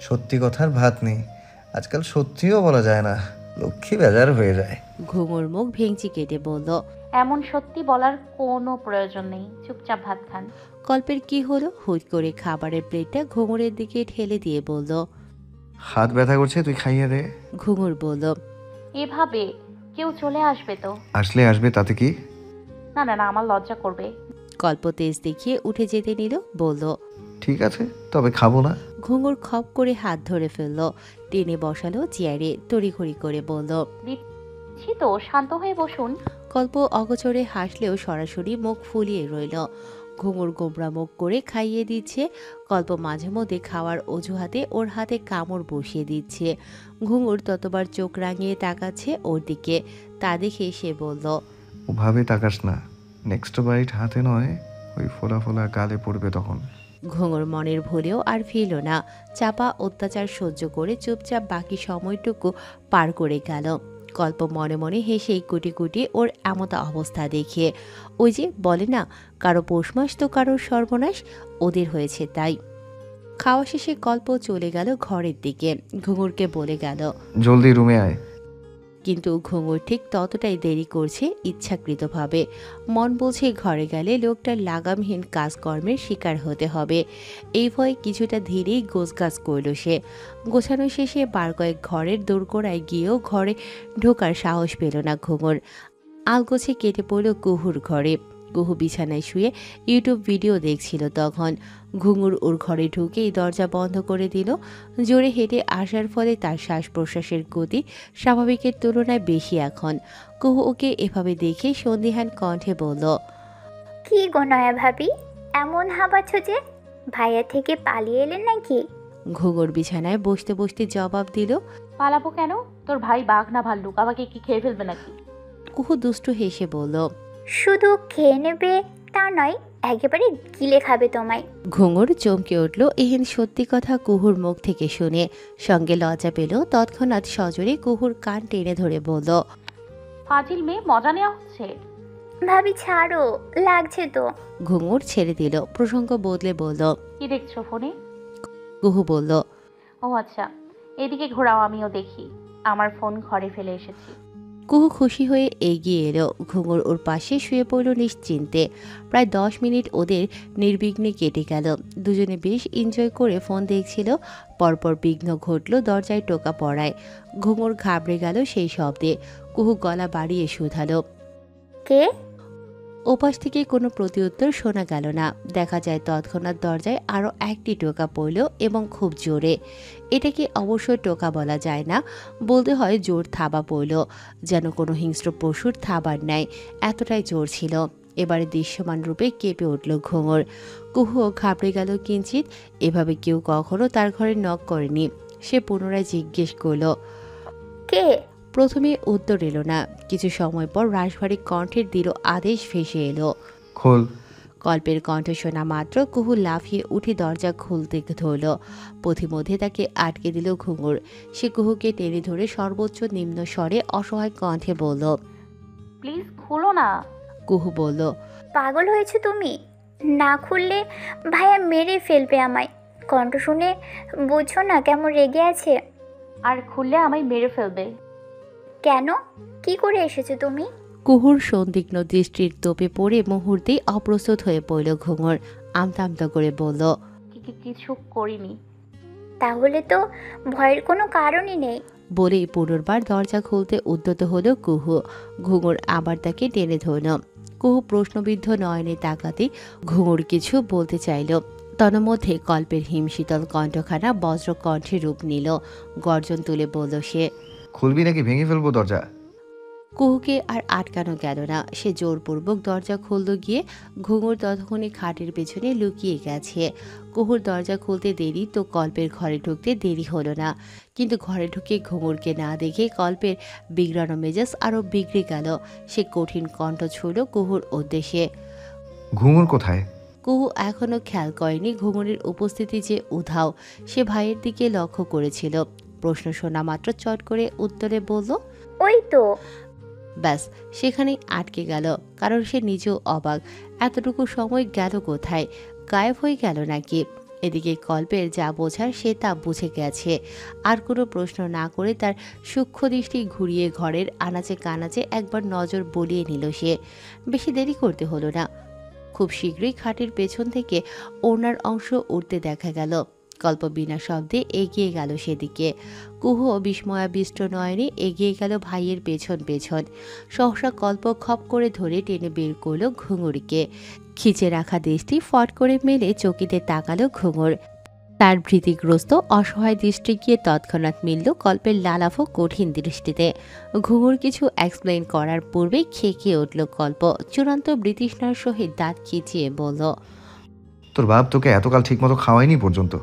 সত্যি কথার ভাত নেই, আজকাল সত্যিও বলা যায় না, লক্ষ্মী বেজার হয়ে যায়। ঘুঙুর মুখ ভেঙচি কেটে বলল। এমন সত্যি বলার কোনো প্রয়োজন নেই, চুপচাপ ভাত খান। কল্পের কি হলো, হুট করে খাবারের প্লেটটা ঘুঙুরের দিকে ঠেলে দিয়ে বলল। হাত ব্যথা করছে, তুই খাইয়ে দে। ঘুঙুর বলল। এভাবে কেউ চলে আসবে তো? আসলে আসবে, তাতে কি? না না না, আমার লজ্জা করবে। কল্প তেজ দেখিয়ে উঠে যেতে নিল, বলল। ঠিক আছে, তবে খাবো না। ঘুঙুর খপ করে হাত ধরে ফেলল, টেনে বসালো চেয়ারে, তড়িঘড়ি করে বলল। দিচ্ছি তো, শান্ত হয়ে বসুন। কল্প অগোচরে হাসলেও সরাসরি মুখ ফুলিয়ে রইল। ঘুঙুর গোমরা মুখ করে খাইয়ে দিচ্ছে। কল্প মাঝে মধ্যে খাওয়ার অজুহাতে ওর হাতে কামড় বসিয়ে দিচ্ছে। ঘুঙুর ততবার চোখ রাঙিয়ে তাকাচ্ছে ওর দিকে, তা দেখে সে বলল। ওভাবে তাকাস না, নেক্সট বাইট হাতে নয়, ওই ফোলা ফোলা গালে পড়বে তখন। ঘুঙুর মনের ভুলেও আর ফিরল না, চাপা অত্যাচার সহ্য করে চুপচাপ বাকি সময়টুকু পার করে গেল। কল্প মনে মনে হেসেই কুটি কুটি ওর এমতা অবস্থা দেখে। ওই যে বলে না, কারো পৌষ মাস তো কারোর সর্বনাশ, ওদের হয়েছে তাই। খাওয়া শেষে কল্প চলে গেল ঘরের দিকে, ঘুঙুরকে বলে গেল। জলদি রুমে আয়। কিন্তু ঘুঙুর ঠিক ততটাই দেরি করছে ইচ্ছাকৃতভাবে। মন বলছে ঘরে গেলে লোকটার লাগামহীন কাজকর্মের শিকার হতে হবে। এই ভয়ে কিছুটা ধীরেই গোছগাছ করল সে। গোছানো শেষে বার কয়েক ঘরের দোরগোড়ায় গিয়েও ঘরে ঢোকার সাহস পেল না ঘুঙুর। আলগোছে কেটে পড়ল কুহুর ঘরে। কুহু বিছানায় শুয়ে ইউটিউব ভিডিও দেখছিল তখন। ঘুঙুর ওর ঘরে ঢুকেই দরজা বন্ধ করে দিল। জোরে হেঁটে আসার ফলে তার শ্বাস প্রশ্বাসের গতি স্বাভাবিকের তুলনায় বেশি এখন। কুহু ওকে এভাবে দেখে সন্দিহান কণ্ঠে বলল। কি গো নয়া ভাবি, এমন হাবাচ্ছ যে? ভাইয়া থেকে পালিয়ে এলেন নাকি? ঘুঙুর বিছানায় বসতে বসতে জবাব দিল। পালাবো কেন? তোর ভাই বাঘ না ভাল্লুক, আমাকে কি খেয়ে ফেলবে নাকি? কুহু দুষ্টু হেসে বলল। শুধু খেয়ে নেবে তা নয়, একেবারে গিলে খাবে তোমায়। ঘুঙুর চমকে উঠল এহেন সত্যি কথা কুহুর মুখ থেকে শুনে। সঙ্গে লজ্জা পেল, তৎক্ষণাৎ সজোরে কুহুর কান টেনে ধরে বলল। ফাজিল মেয়ে, মজা নেওয়া হচ্ছে। ভাবি ছাড়ো, লাগছে তো। ঘুঙুর ছেড়ে দিল, প্রসঙ্গ বদলে বলল। কি দেখছো ফোনে? কুহু বলল। ও আচ্ছা, এদিকে ঘোরাও, আমিও দেখি। আমার ফোন ঘরে ফেলে এসেছি। কুহু খুশি হয়ে এগিয়ে এলো। ঘুঙুর ওর পাশে শুয়ে পড়ল নিশ্চিন্তে। প্রায় 10 মিনিট ওদের নির্বিঘ্নে কেটে গেল। দুজনে বেশ এনজয় করে ফোন দেখছিল। পরপর বিঘ্ন ঘটল দরজায় টোকা পড়ায়। ঘুঙুর ঘাবড়ে গেল সেই শব্দে। কুহু গলা বাড়িয়ে শুধালো। কে? ওপাশ থেকে কোনো প্রত্যুত্তর শোনা গেল না। দেখা যায় তৎক্ষণাৎ দরজায় আরও একটি টোকা পড়ল, এবং খুব জোরে। এটাকে অবশ্যই টোকা বলা যায় না, বলতে হয় জোর থাবা পড়ল, যেন কোনো হিংস্র পশুর থাবার ন্যায়, এতটাই জোর ছিল। এবারে দৃশ্যমান রূপে কেঁপে উঠল ঘুঙুর। কুহুও ঘাবড়ে গেল কিঞ্চিত। এভাবে কেউ কখনো তার ঘরে নক করেনি। সে পুনরায় জিজ্ঞেস করল। কে? প্রথমে উত্তর এলো না। কিছু সময় পর রাশভারী কণ্ঠের দৃঢ় আদেশ ভেসে এলো। খোল। কল্পের কণ্ঠ শোনা মাত্র কুহু লাফিয়ে উঠে দরজা খুলতে ধরল। পথিমধ্যে তাকে আটকে দিল ঘুঙুর। সে কুহুকে টেনে ধরে সর্বোচ্চ নিম্ন স্বরে অসহায় কণ্ঠে বলল। প্লিজ খুলো না। কুহু বলল। পাগল হয়েছো তুমি? না খুললে ভাইয়া মেরে ফেলবে আমায়। কণ্ঠ শুনে বুঝছো না কেমন রেগে আছে? আর খুললে আমায় মেরে ফেলবে। কেন? কি করে এসেছো তুমি? কুহুর সন্দিগ্ধ দৃষ্টির তোপে পড়ে মুহূর্তেই অপ্রস্তুত হয়ে পড়ল ঘুঙুর। আমতা আমতা করে বলল। কিছু করিনি। তাহলে তো ভয়ের কোনো কারণই নেই। বলেই পুনর্বার দরজা খুলতে উদ্যত হলো কুহু। ঘুঙুর আবার তাকে টেনে ধরল। কুহু প্রশ্নবিদ্ধ নয়নে তাকাতে ঘুঙুর কিছু বলতে চাইল। তন্মধ্যে কল্পের হিমশীতল কণ্ঠখানা বজ্র কণ্ঠে রূপ নিল। গর্জন তুলে বলল সে। খুলবি নাকি ভেঙে ফেলবো দরজা? কুহুকে আর আটকানো গেল না। সে জোরপূর্বক দরজা খুলল গিয়ে। ঘুঙুর ততক্ষণে খাটের পেছনে লুকিয়ে গেছে। কুহুর দরজা খুলতে দেরি তো কল্পের ঘরে ঢুকতে দেরি হলো না। কিন্তু ঘরে ঢুকে ঘুঙুরকে না দেখে কল্পের বিগড়ানো মেজাজ আরও বিগড়ে গেল। সে কঠিন কণ্ঠ ছুঁল কুহুর উদ্দেশ্যে। ঘুঙুর কোথায়? কুহু এখনও খেয়াল করেনি ঘুঙুরের উপস্থিতি যে উধাও। সে ভাইয়ের দিকে লক্ষ্য করেছিল। প্রশ্ন শোনা মাত্র চট করে উত্তরে বলল। ওই তো। ব্যাস, সেখানেই আটকে গেল। কারণ সে নিজেও অবাক, এতটুকু সময় গেল কোথায়? গায়েব হয়ে গেল নাকি? এদিকে কল্পের যা বোঝার সে তা বুঝে গেছে। আর কোনো প্রশ্ন না করে তার সূক্ষ্ম দৃষ্টি ঘুরিয়ে ঘরের আনাচে কানাচে একবার নজর বলিয়ে নিল সে। বেশি দেরি করতে হলো না। খুব শীঘ্রই খাটের পেছন থেকে ওড়নার অংশ উঠতে দেখা গেল। কল্প বিনা শব্দে এগিয়ে গেল সেদিকে। কুহ বিস্ময়াবিষ্ট নয়নে এগিয়ে গেল ভাইয়ের পেছন পেছন। সহসা কল্প খপ করে ধরে টেনে বের করলো ঘুঙুরকে। খিচে রাখা দৃষ্টি ফট করে মেলে চকিতে তাকালো ঘুঙুর। তার ভীতিগ্রস্ত অসহায় দৃষ্টি গিয়ে তৎক্ষণাৎ মিলল কল্পের লালাফ কঠিন দৃষ্টিতে। ঘুঙুর কিছু এক্সপ্লেন করার পূর্বেই খেকিয়ে উঠল কল্প। চূড়ান্ত বৃতৃষ্ণার সহিত দাঁত খিচিয়ে বলল, তোর বাপ তোকে এতকাল ঠিকমতো খাওয়ায়নি পর্যন্ত।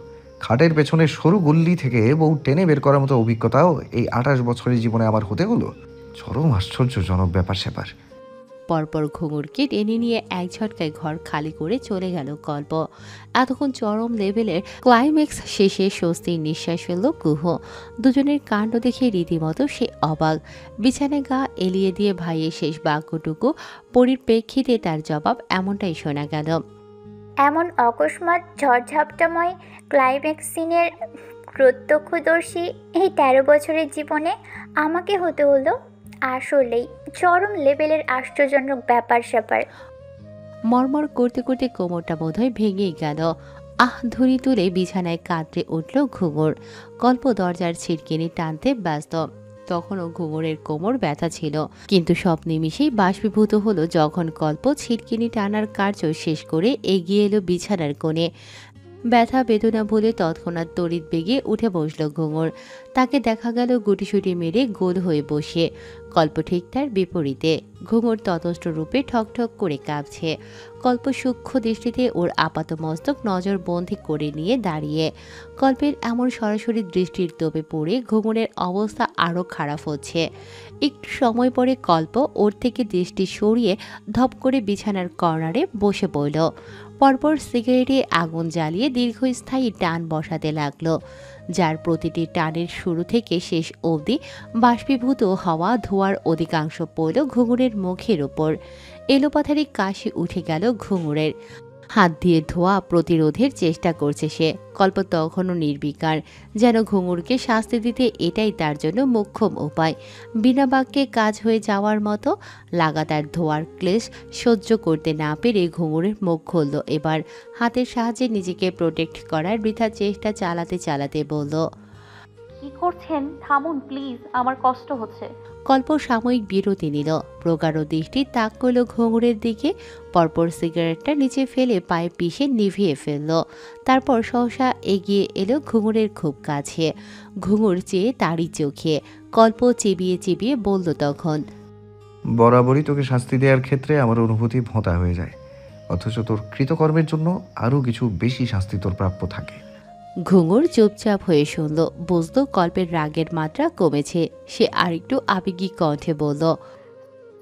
খাটের পেছনে সরু গল্লি থেকে বউ টেনে বের করার মতো অভিজ্ঞতাও এই 28 বছরের জীবনে আমার হতে হলো। চরম আশ্চর্যজনক ব্যাপার স্যাপার। পরপর ঘুঙুরকে টেনে নিয়ে এক ঝটকায় ঘর খালি করে চলে গেল কল্প। এতক্ষণ চরম লেভেলের ক্লাইম্যাক্স শেষে স্বস্তির নিঃশ্বাস ফেলল কুহ। দুজনের কাণ্ড দেখে রীতিমতো সে অবাক। বিছানায় গা এলিয়ে দিয়ে ভাইয়ের শেষ বাক্যটুকু পরিপ্রেক্ষিতে তার জবাব এমনটাই শোনা গেল। এমন অকস্মাৎ ঝড়ঝাপটাময় ক্লাইম্যাক্স সিনের প্রত্যক্ষদর্শী এই 13 বছরের জীবনে আমাকে হতে হলো আসলেই চরম লেভেলের আশ্চর্যজনক ব্যাপার স্যাপার। মরমর করতে করতে কোমরটা বোধহয় ভেঙেই গেল। ধুরি তুলে বিছানায় কাতরে উঠল ঘুঙুর। কল্প দরজার ছিটকিনি টানতে ব্যস্ত। তখনও ঘুঙুরের কোমর ব্যথা ছিল, কিন্তু সব নিমিষেই বাষ্পীভূত হলো যখন কল্প ছিটকিনি টানার কার্য শেষ করে এগিয়ে এলো বিছানার কোণে। ব্যথা বেদনা ভুলে তৎক্ষণাৎ তড়িৎ বেগে উঠে বসল ঘুঙুর। তাকে দেখা গেল গুটিসুটি মেরে গোল হয়ে বসে। কল্প ঠিক তার বিপরীতে। ঘুঙুর ততস্থ রূপে ঠকঠক করে কাঁপছে। কল্প সূক্ষ্ম দৃষ্টিতে ওর আপাতমস্তক নজর বন্দি করে নিয়ে দাঁড়িয়ে। কল্পের এমন সরাসরি দৃষ্টির তোপে পড়ে ঘুঙুরের অবস্থা আরও খারাপ হচ্ছে। একটু সময় পরে কল্প ওর থেকে দৃষ্টি সরিয়ে ধপ করে বিছানার কর্নারে বসে পড়ল। পরপর সিগারেটে আগুন জ্বালিয়ে দীর্ঘস্থায়ী টান বসাতে লাগলো, যার প্রতিটি টানের শুরু থেকে শেষ অবধি বাষ্পীভূত হওয়া ধোঁয়ার অধিকাংশ পড়ল ঘুঙুরের মুখের ওপর। এলোপাথারি কাশি উঠে গেল ঘুঙুরের। হাত দিয়ে ধোঁয়া প্রতিরোধের চেষ্টা করছে সে। কল্প তখনও নির্বিকার, যেন ঘুঙুরকে শাস্তি দিতে এটাই তার জন্য মোক্ষম উপায়। বিনা বাক্যে কাজ হয়ে যাওয়ার মতো। লাগাতার ধোঁয়ার ক্লেশ সহ্য করতে না পেরে ঘুঙুরের মুখ খুলল এবার। হাতের সাহায্যে নিজেকে প্রোটেক্ট করার বৃথা চেষ্টা চালাতে চালাতে বলল, কি করছেন? থামুন প্লিজ, আমার কষ্ট হচ্ছে। কল্প সাময়িক বিরতি নিল। প্রগাঢ় দৃষ্টি তাক করল ঘুঙুরের দিকে। পরপর সিগারেটটা নিচে ফেলে পায়ে পিষে নিভিয়ে ফেলল। তারপর সহসা এগিয়ে এলো ঘুঙুরের খুব কাছে। ঘুঙুর চেয়ে তারই চোখে। কল্প চিবিয়ে চিবিয়ে বলল তখন, বরাবরই তোকে শাস্তি দেওয়ার ক্ষেত্রে আমার অনুভূতি ভোঁতা হয়ে যায়, অথচ তোর কৃতকর্মের জন্য আরও কিছু বেশি শাস্তি তোর প্রাপ্য থাকে। ঘুঙুর চুপচাপ হয়ে শুনল। বুঝল কল্পের রাগের মাত্রা কমেছে। সে আরেকটু আবেগী কণ্ঠে বলল,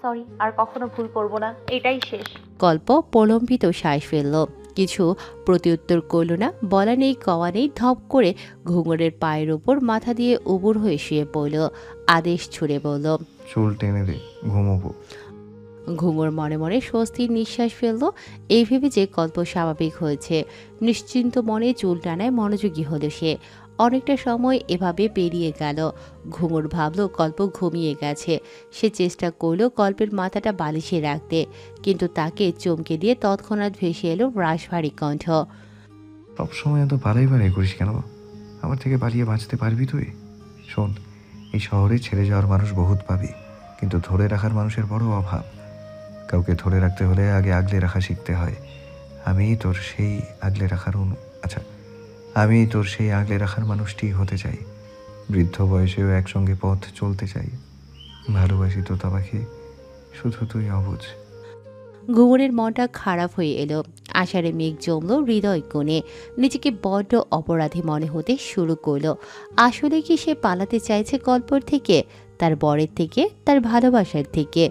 সরি, আর কখনো ভুল করব না, এটাই শেষ। কল্প প্রলম্বিত শ্বাস ফেলল। কিছু প্রত্যুত্তর করল না। বলা নেই কওয়া নেই, ধপ করে ঘুঙুরের পায়ের ওপর মাথা দিয়ে উবুর হয়ে শুয়ে পড়ল। আদেশ ছুড়ে বলল, চুল টেনে দে, ঘুমোবো। ঘুঙুর মনে মনে স্বস্তির নিঃশ্বাস ফেলল। এই ভেবে যে কল্প স্বাভাবিক হয়েছে। নিশ্চিন্ত মনে চুল টানায় মনোযোগী হলো সে। অনেকটা সময় এভাবে পেরিয়ে গেল। ঘুঙুর ভাবল কল্প ঘুমিয়ে গেছে। সে চেষ্টা করল কল্পের মাথাটা বালিশে রাখতে, কিন্তু তাকে চমকে দিয়ে তৎক্ষণাৎ ভেসে এলো রাশভারী কণ্ঠ। সবসময় এত বালাই বালাই করিস কেন? আমার থেকে পালিয়ে বাঁচতে পারবি তুই? শোন, এই শহরে ছেড়ে যাওয়ার মানুষ বহুত পাবি, কিন্তু ধরে রাখার মানুষের বড় অভাব। কাউকে ধরে রাখতে হলে আগে আগলে রাখা শিখতে হয়। আমি তোর সেই আগলে রাখার মানুষটি হতে চাই। বৃদ্ধ বয়সেও একসঙ্গে পথ চলতে চাই। ভালোবাসি তো পাখি, শুধু তুই অবুঝ। ঘুঙুরের মনটা খারাপ হয়ে এলো। আষাঢ়ে মেঘ জমল হৃদয় কোণে। নিজেকে বড্ড অপরাধী মনে হতে শুরু করলো। আসলে কি সে পালাতে চাইছে কল্পর থেকে, তার বরের থেকে, তার ভালোবাসার থেকে?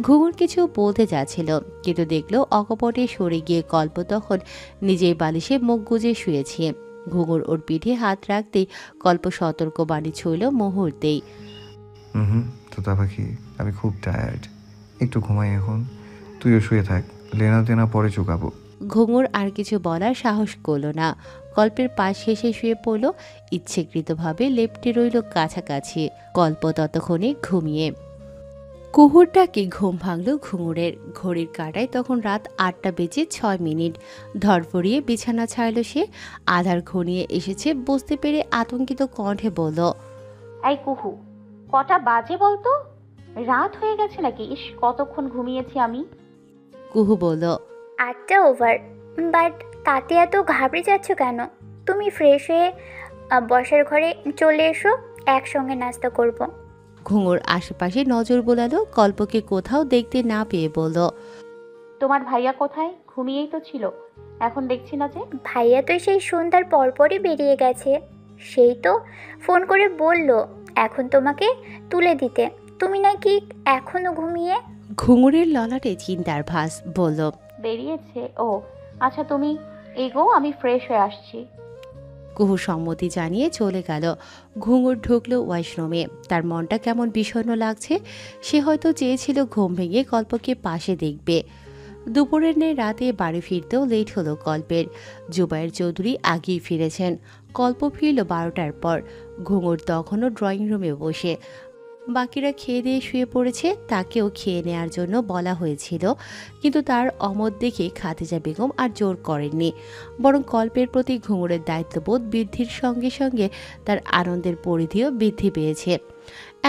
ঘুঙুর কিছু বলতে যাচ্ছিল, কিন্তু দেখলো অকপটে সরে গিয়ে কল্প তখন নিজের বালিশে মুখ গুজে শুয়েছে। ঘুঙুর ওর পিঠে হাত রাখতেই কল্প সতর্ক বাণী ছুঁল মুহূর্তেই। তোতা পাখি, আমি খুব টায়ার্ড, একটু ঘুমাই এখন। তুইও শুয়ে থাক, লেনা দেনা পরে চুকাবো। ঘুঙুর আর কিছু বলার সাহস করল না। কল্পের পাশ ঘেঁষে শুয়ে পড়ল, ইচ্ছেকৃতভাবে লেপ্টে রইল কাছাকাছি। কল্প ততক্ষণে ঘুমিয়ে। কুহুরটাকে ঘুম ভাঙল ঘুঙুরের। ঘড়ির কাঁটায় তখন রাত 8:06। ধরফড়িয়ে বিছানা ছাড়ল সে। আধার ঘনিয়ে এসেছে বুঝতে পেরে আতঙ্কিত কণ্ঠে বলল, এই কুহু, কটা বাজে বলতো? রাত হয়ে গেছে নাকি? ইস, কতক্ষণ ঘুমিয়েছি আমি। কুহু বলল, 8টা ওভার। বাট তাতে এত ঘাবড়ে যাচ্ছ কেন? তুমি ফ্রেশ হয়ে বসার ঘরে চলে এসো, একসঙ্গে নাস্তা করব। ঘুঙুর আশেপাশে নজর বোলালো, কল্পকে কোথাও দেখতে না পেয়ে বলল, তোমার ভাইয়া কোথায়? ঘুমিয়েই তো ছিল, এখন দেখছি না যে। ভাইয়া তো সেই সন্ধ্যার পরপরই বেরিয়ে গেছে। সেই তো ফোন করে বলল এখন তোমাকে তুলে দিতে। তুমি নাকি এখনো ঘুমিয়ে? ঘুঙুরের ললাটে চিন্তার ভাস, বলল, বেরিয়েছে? ও আচ্ছা, তুমি এগো, আমি ফ্রেশ হয়ে আসছি। কুহু সম্মতি জানিয়ে চলে গেল। ঘুঙুর ঢুকলো ওয়াশরুমে। তার মনটা কেমন বিষণ্ণ লাগছে। সে হয়তো চেয়েছিল ঘুম ভেঙে কল্পকে পাশে দেখবে। দুপুরের নে রাতে বাড়ি ফিরতেও লেট হলো কল্পের। জুবায়ের চৌধুরী আগেই ফিরেছেন। কল্প ফিরল 12টার পর। ঘুঙুর তখনও ড্রয়িং রুমে বসে। বাকিরা খেয়ে দিয়ে শুয়ে পড়েছে, তাকেও খেয়ে নেয়ার জন্য বলা হয়েছিল, কিন্তু তার অমত দেখে খাদিজা বেগম আর জোর করেননি। বরং কল্পের প্রতি ঘুঙুরের দায়িত্ববোধ বৃদ্ধির সঙ্গে সঙ্গে তার আনন্দের পরিধিও বৃদ্ধি পেয়েছে।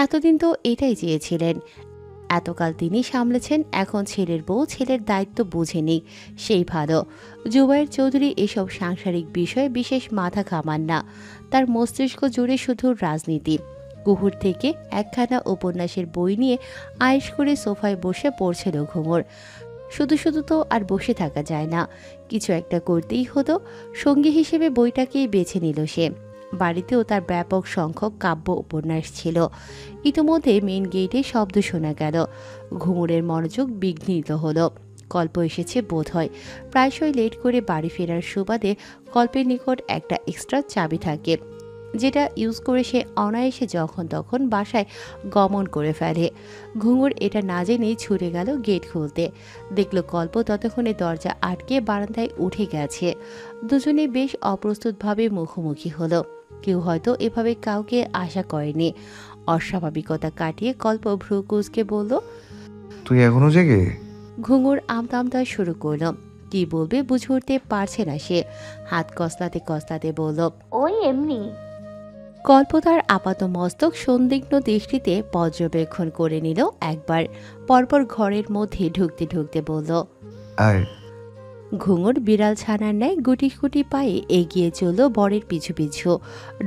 এতদিন তো এটাই চেয়েছিলেন। এতকাল তিনি সামলেছেন, এখন ছেলের বউ ছেলের দায়িত্ব বুঝেনি, সেই ভালো। জুবায়ের চৌধুরী এসব সাংসারিক বিষয়ে বিশেষ মাথা ঘামান না। তার মস্তিষ্ক জুড়ে শুধু রাজনীতি। কুহুর থেকে একখানা উপন্যাসের বই নিয়ে আয়েশ করে সোফায় বসে পড়ছিল ঘুঙুর। শুধু শুধু তো আর বসে থাকা যায় না, কিছু একটা করতেই হতো। সঙ্গী হিসেবে বইটাকেই বেছে নিল সে। বাড়িতেও তার ব্যাপক সংখ্যক কাব্য উপন্যাস ছিল। ইতোমধ্যে মেন গেটে শব্দ শোনা গেল। ঘুঙুরের মনোযোগ বিঘ্নিত হলো। কল্প এসেছে বোধ হয়। প্রায়শই লেট করে বাড়ি ফেরার সুবাদে কল্পের নিকট একটা এক্সট্রা চাবি থাকে, যেটা ইউজ করে সে অনায়াসে যখন তখন বাসায় গমন করে ফেলে। ঘুঙুর এটা না জেনেই ছুটে গেল গেট খুলতে। দেখল কল্প ততক্ষণে দরজা আটকে বারান্দায় উঠে গেছে। দুজনে বেশ অপ্রস্তুতভাবে মুখোমুখি হলো। কেউ হয়তো এভাবে কাউকে আশা করেনি। অস্বাভাবিকতা কাটিয়ে কল্প ভ্রু কুঁচকে বলল, তুই এখনো জেগে? ঘুঙুর আমতা আমতা শুরু করল। কি বলবে বুঝে উঠতে পারছে না সে। হাত কসলাতে কসলাতে বলল, ওই এমনি। কল্প তার আপাত মস্তক সন্দিগ্ধ দৃষ্টিতে পর্যবেক্ষণ করে নিল একবার। পরপর ঘরের মধ্যে ঢুকতে ঢুকতে বলল, আয়। ঘুঙুর বিড়াল ছানার ন্যায় গুটি গুটি পায়ে এগিয়ে চলল বরের পিছু পিছু।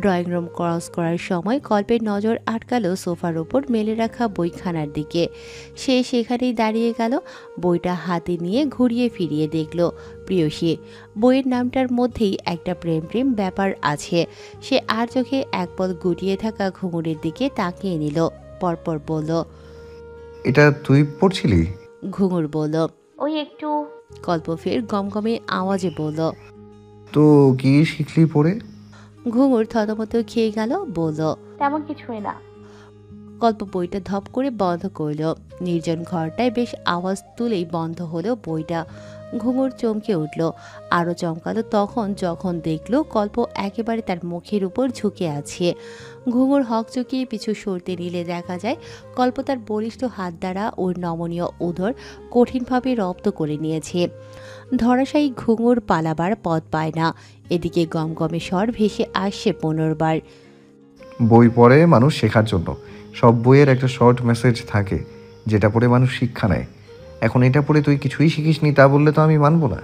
ড্রয়িং রুম ক্রস করার সময় কল্পের নজর আটকালো সোফার ওপর মেলে রাখা বইখানার দিকে। সে সেখানেই দাঁড়িয়ে গেল। বইটা হাতে নিয়ে ঘুরিয়ে ফিরিয়ে দেখল প্রিয়সী। বইয়ের নামটার মধ্যেই একটা প্রেম প্রেম ব্যাপার আছে। সে আর চোখে একপল গুটিয়ে থাকা ঘুঙুরের দিকে তাকিয়ে নিল। পরপর বলল, এটা তুই পড়ছিলি? ঘুঙুর বলল। ওই একটু। কল্প ফের গমগমে আওয়াজে বলল, তো কি শিখলি পড়ে? ঘুঙুর থতমত খেয়ে গেল, বলল, তেমন কিছুই না। কল্প বইটা ধপ করে বন্ধ করল। নির্জন ঘরটায় বেশ আওয়াজ তুলেই বন্ধ হলো বইটা। ঘুঙুর চমকে উঠল। আরও চমকালো তখন যখন দেখল কল্প একেবারে তার মুখের উপর ঝুঁকে আছে। ঘুঙুর হক চুকিয়ে পিছু সরতে নিলে দেখা যায় কল্প তার বলিষ্ঠ হাত দ্বারা ওর নমনীয় উদর কঠিনভাবে রপ্ত করে নিয়েছে। ধরাশায়ী ঘুঙুর পালাবার পথ পায় না। এদিকে গমগমে স্বর ভেসে আসছে পুনর্বার, বই পড়ে মানুষ শেখার জন্য। সব বইয়ের একটা শর্ট মেসেজ থাকে যেটা পড়ে মানুষ শিক্ষা নেয়। এখন এটা পড়ে তুই কিছুই শিখিসনি তা বললে তো আমি মানবো না।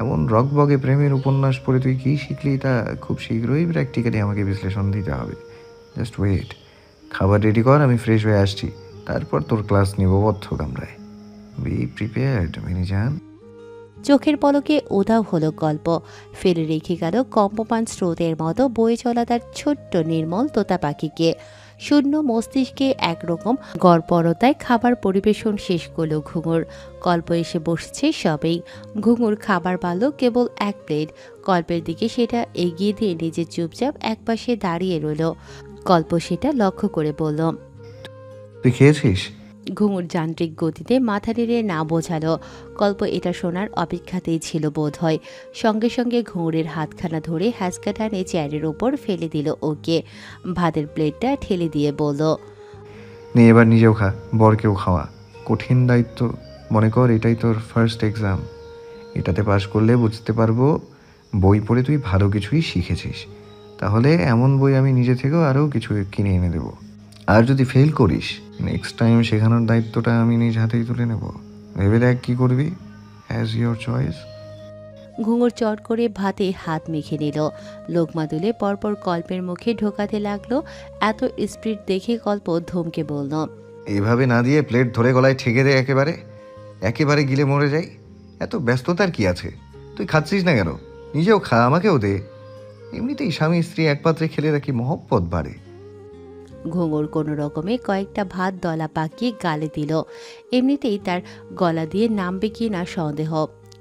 এমন রকবগে প্রেমের উপন্যাস পড়ে তুই কী শিখলি তা খুব শীঘ্রই প্র্যাকটিক্যালি আমাকে বিশ্লেষণ দিতে হবে। Just wait. খাবার রেডি কর, আমি ফ্রেশ হয়ে আসছি, তারপর তোর ক্লাস নিব বদ্ধ কামরায়। বি প্রিপেয়ার্ড মিনি জান। চোখের পলকে উধাও হলো গল্প। ফেলে রেখে গেল কম্পমান স্রোতের মতো বয়ে চলা তার ছোট্ট নির্মল তোতা পাখিকে। শূন্য মস্তিষ্কে একরকম গড়পরতায় খাবার পরিবেশন শেষ করল ঘুঙুর। কল্প এসে বসেছে সবেই। ঘুঙুর খাবার বাড়ল কেবল এক প্লেট। কল্পের দিকে সেটা এগিয়ে দিয়ে নিজে চুপচাপ একপাশে দাঁড়িয়ে রইল। কল্প সেটা লক্ষ্য করে বলল, তুই খেয়েছিস? ঘুঙুর যান্ত্রিক গতিতে মাথা নেড়ে না বোঝালো। কল্প এটা শোনার অপেক্ষাতেই ছিল বোধ হয়। সঙ্গে সঙ্গে ঘুঙুরের হাতখানা ধরে হ্যাঁচকা টানে চেয়ারের ওপর ফেলে দিল ওকে। ভাতের প্লেটটা ঠেলে দিয়ে বলল, নে এবার নিজেও খা, বরকেও খাওয়া। কঠিন দায়িত্ব, মনে কর এটাই তোর ফার্স্ট এক্সাম। এটাতে পাশ করলে বুঝতে পারবো বই পড়ে তুই ভালো কিছুই শিখেছিস। তাহলে এমন বই আমি নিজে থেকেও আরও কিছু কিনে এনে দেবো। আর যদি ফেল করিস, নেক্সট টাইম শেখানোর দায়িত্বটা আমি নিজ হাতেই তুলে নেব। ভেবে দেখ কী করবি, হ্যাজ ইয়োর চয়েস। ঘুঙুর চট করে ভাতে হাত মেখে নিল। লোকমা তুলে পরপর কল্পের মুখে ঢোকাতে লাগলো। এত স্পিড দেখে কল্প ধমকে বলল, এইভাবে না দিয়ে প্লেট ধরে গলায় ঠেকে দে, একেবারে একেবারে গিলে মরে যাই। এত ব্যস্ততার কি আছে? তুই খাচ্ছিস না কেন? নিজেও খা, আমাকেও দে। এমনিতেই স্বামী স্ত্রী এক পাত্রে খেলে নাকি মহব্বত বাড়ে। ঘুঙুর কোনো রকমে কয়েকটা ভাত দলা পাকিয়ে গালে দিল। এমনিতেই তার গলা দিয়ে নামবে কি না সন্দেহ।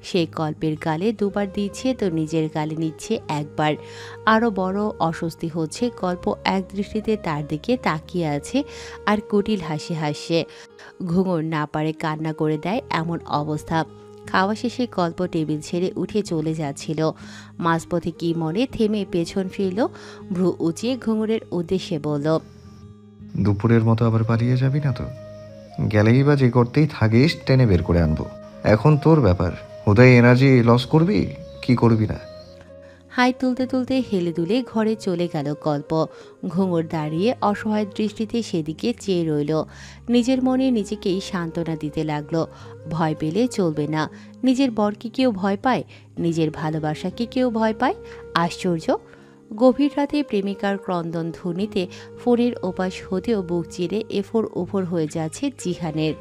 সে কল্পের গালে দুবার দিচ্ছে তো নিজের গালে নিচ্ছে একবার। আরও বড় অস্বস্তি হচ্ছে, কল্প এক দৃষ্টিতে তার দিকে তাকিয়ে আছে আর কুটিল হাসি হাসছে। ঘুঙুর না পারে কান্না করে দেয় এমন অবস্থা। খাওয়া শেষে কল্প টেবিল ছেড়ে উঠে চলে যাচ্ছিল। মাঝপথে কি মনে থেমে পেছন ফিরল, ভ্রু উঁচিয়ে ঘুঙুরের উদ্দেশ্যে বলল, দুপুরের মতো আবার পালিয়ে যাবি না তো? গেলেই বা যে করতেই থাকিস টেনে বের করে আনবো। এখন তোর ব্যাপার, হুদাই এনার্জি লস করবি কি করবি না। হাই তুলতে তুলতে হেলে দুলে ঘরে চলে গেল কল্প। ঘুঙুর দাঁড়িয়ে অসহায় দৃষ্টিতে সেদিকে চেয়ে রইল। নিজের মনে নিজেকেই সান্ত্বনা দিতে লাগলো। ভয় পেলে চলবে না। নিজের বরকে কেউ ভয় পায়? নিজের ভালোবাসাকে কেউ ভয় পায়? আশ্চর্য! গভীর রাতে প্রেমিকার ক্রন্দন ধ্বনিতে ফোনের ওপাশ হতেও বুক চিরে এফোর ওফর হয়ে যাচ্ছে জিহানের।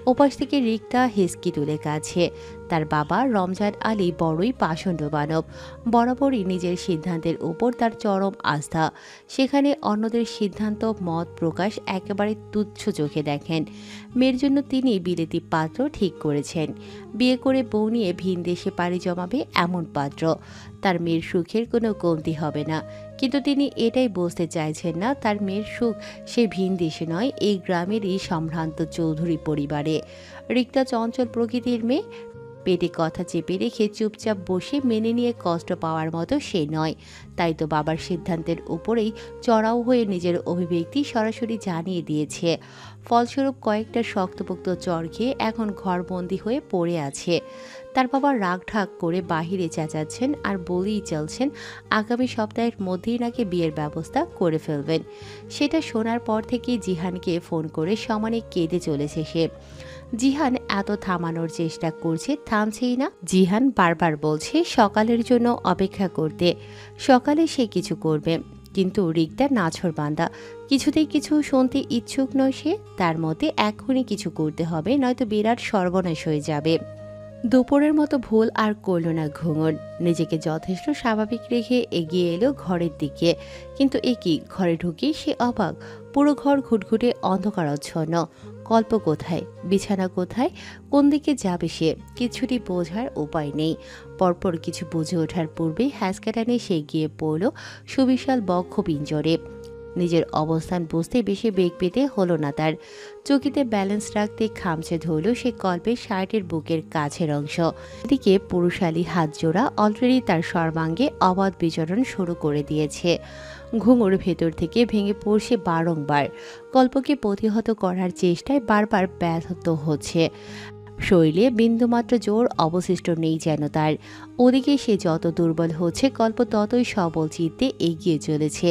ওপাশ থেকে রিক্তা হেসকি তুলে কাছে। তার বাবা রমজান আলী বড়ই পাষণ্ড মানব। বরাবরই নিজের সিদ্ধান্তের উপর তার চরম আস্থা। সেখানে অন্যদের সিদ্ধান্ত মত প্রকাশ একেবারে তুচ্ছ চোখে দেখেন। মেয়ের জন্য তিনি বিলেতি পাত্র ঠিক করেছেন। বিয়ে করে বউ নিয়ে ভিন দেশে পাড়ি জমাবে এমন পাত্র। তার মেয়ের সুখের কোনো কমতি হবে না। কিন্তু তিনি এটাই বুঝতে চাইছেন না, তার মেয়ের সুখ সে ভিন দেশে নয়, এই গ্রামেরই সম্ভ্রান্ত চৌধুরী পরিবারে। রিক্তা চঞ্চল প্রকৃতির মেয়ে। পেটে কথা চেপে রেখে চুপচাপ বসে মেনে নিয়ে কষ্ট পাওয়ার মতো সে নয়। তাই তো বাবার সিদ্ধান্তের উপরেই চড়াও হয়ে নিজের অভিব্যক্তি সরাসরি জানিয়ে দিয়েছে। ফলস্বরূপ কয়েকটা শক্তপোক্ত চর খেয়ে এখন ঘরবন্দি হয়ে পড়ে আছে। তার বাবা রাগ ঢাক করে বাহিরে চেঁচাচ্ছেন আর বলেই চলছেন আগামী সপ্তাহের মধ্যেই নাকি বিয়ের ব্যবস্থা করে ফেলবেন। সেটা শোনার পর থেকেই জিহানকে ফোন করে সমানে কেঁদে চলেছে সে। জিহান এত থামানোর চেষ্টা করছে, থামছেই না। জিহান বারবার বলছে সকালের জন্য অপেক্ষা করতে, সকালে সে কিছু করবে। কিন্তু রিক্তার নাছোড়বান্দা, কিছুতেই কিছু শুনতে ইচ্ছুক নয় সে। তার মতে এখনই কিছু করতে হবে, নয়তো বিরাট সর্বনাশ হয়ে যাবে। দুপুরের মতো ভুল আর করল না ঘুঙুর। নিজেকে যথেষ্ট স্বাভাবিক রেখে এগিয়ে এলো ঘরের দিকে। কিন্তু একই ঘরে ঢুকেই সে অবাক। পুরো ঘর ঘুটঘুটে অন্ধকারাচ্ছন্ন। কল্প কোথায়, বিছানা কোথায়, কোন দিকে যাবে সে কিছুটি বোঝার উপায় নেই। পরপর কিছু বুঝে ওঠার পূর্বেই হ্যাসকাটানে সে গিয়ে পড়ল সুবিশাল বক্ষ পিঞ্জরে। নিজের অবস্থান বুঝতে বেশি বেগ পেতে হলো না তার। চকিতে ব্যালেন্স রাখতে খামচে ধরল সে কল্পের শার্টের বুকের কাছের অংশ। এদিকে পুরুষালী হাত জোড়া অলরেডি তার সর্বাঙ্গে অবাধ বিচরণ শুরু করে দিয়েছে। ঘুঙুর ভেতর থেকে ভেঙে পড়ছে বারংবার। কল্পকে প্রতিহত করার চেষ্টায় বারবার ব্যর্থ হচ্ছে। শরীরে বিন্দুমাত্র জোর অবশিষ্ট নেই যেন তার। ওদিকে সে যত দুর্বল হচ্ছে, কল্প ততই সবল চিত্তে এগিয়ে চলেছে।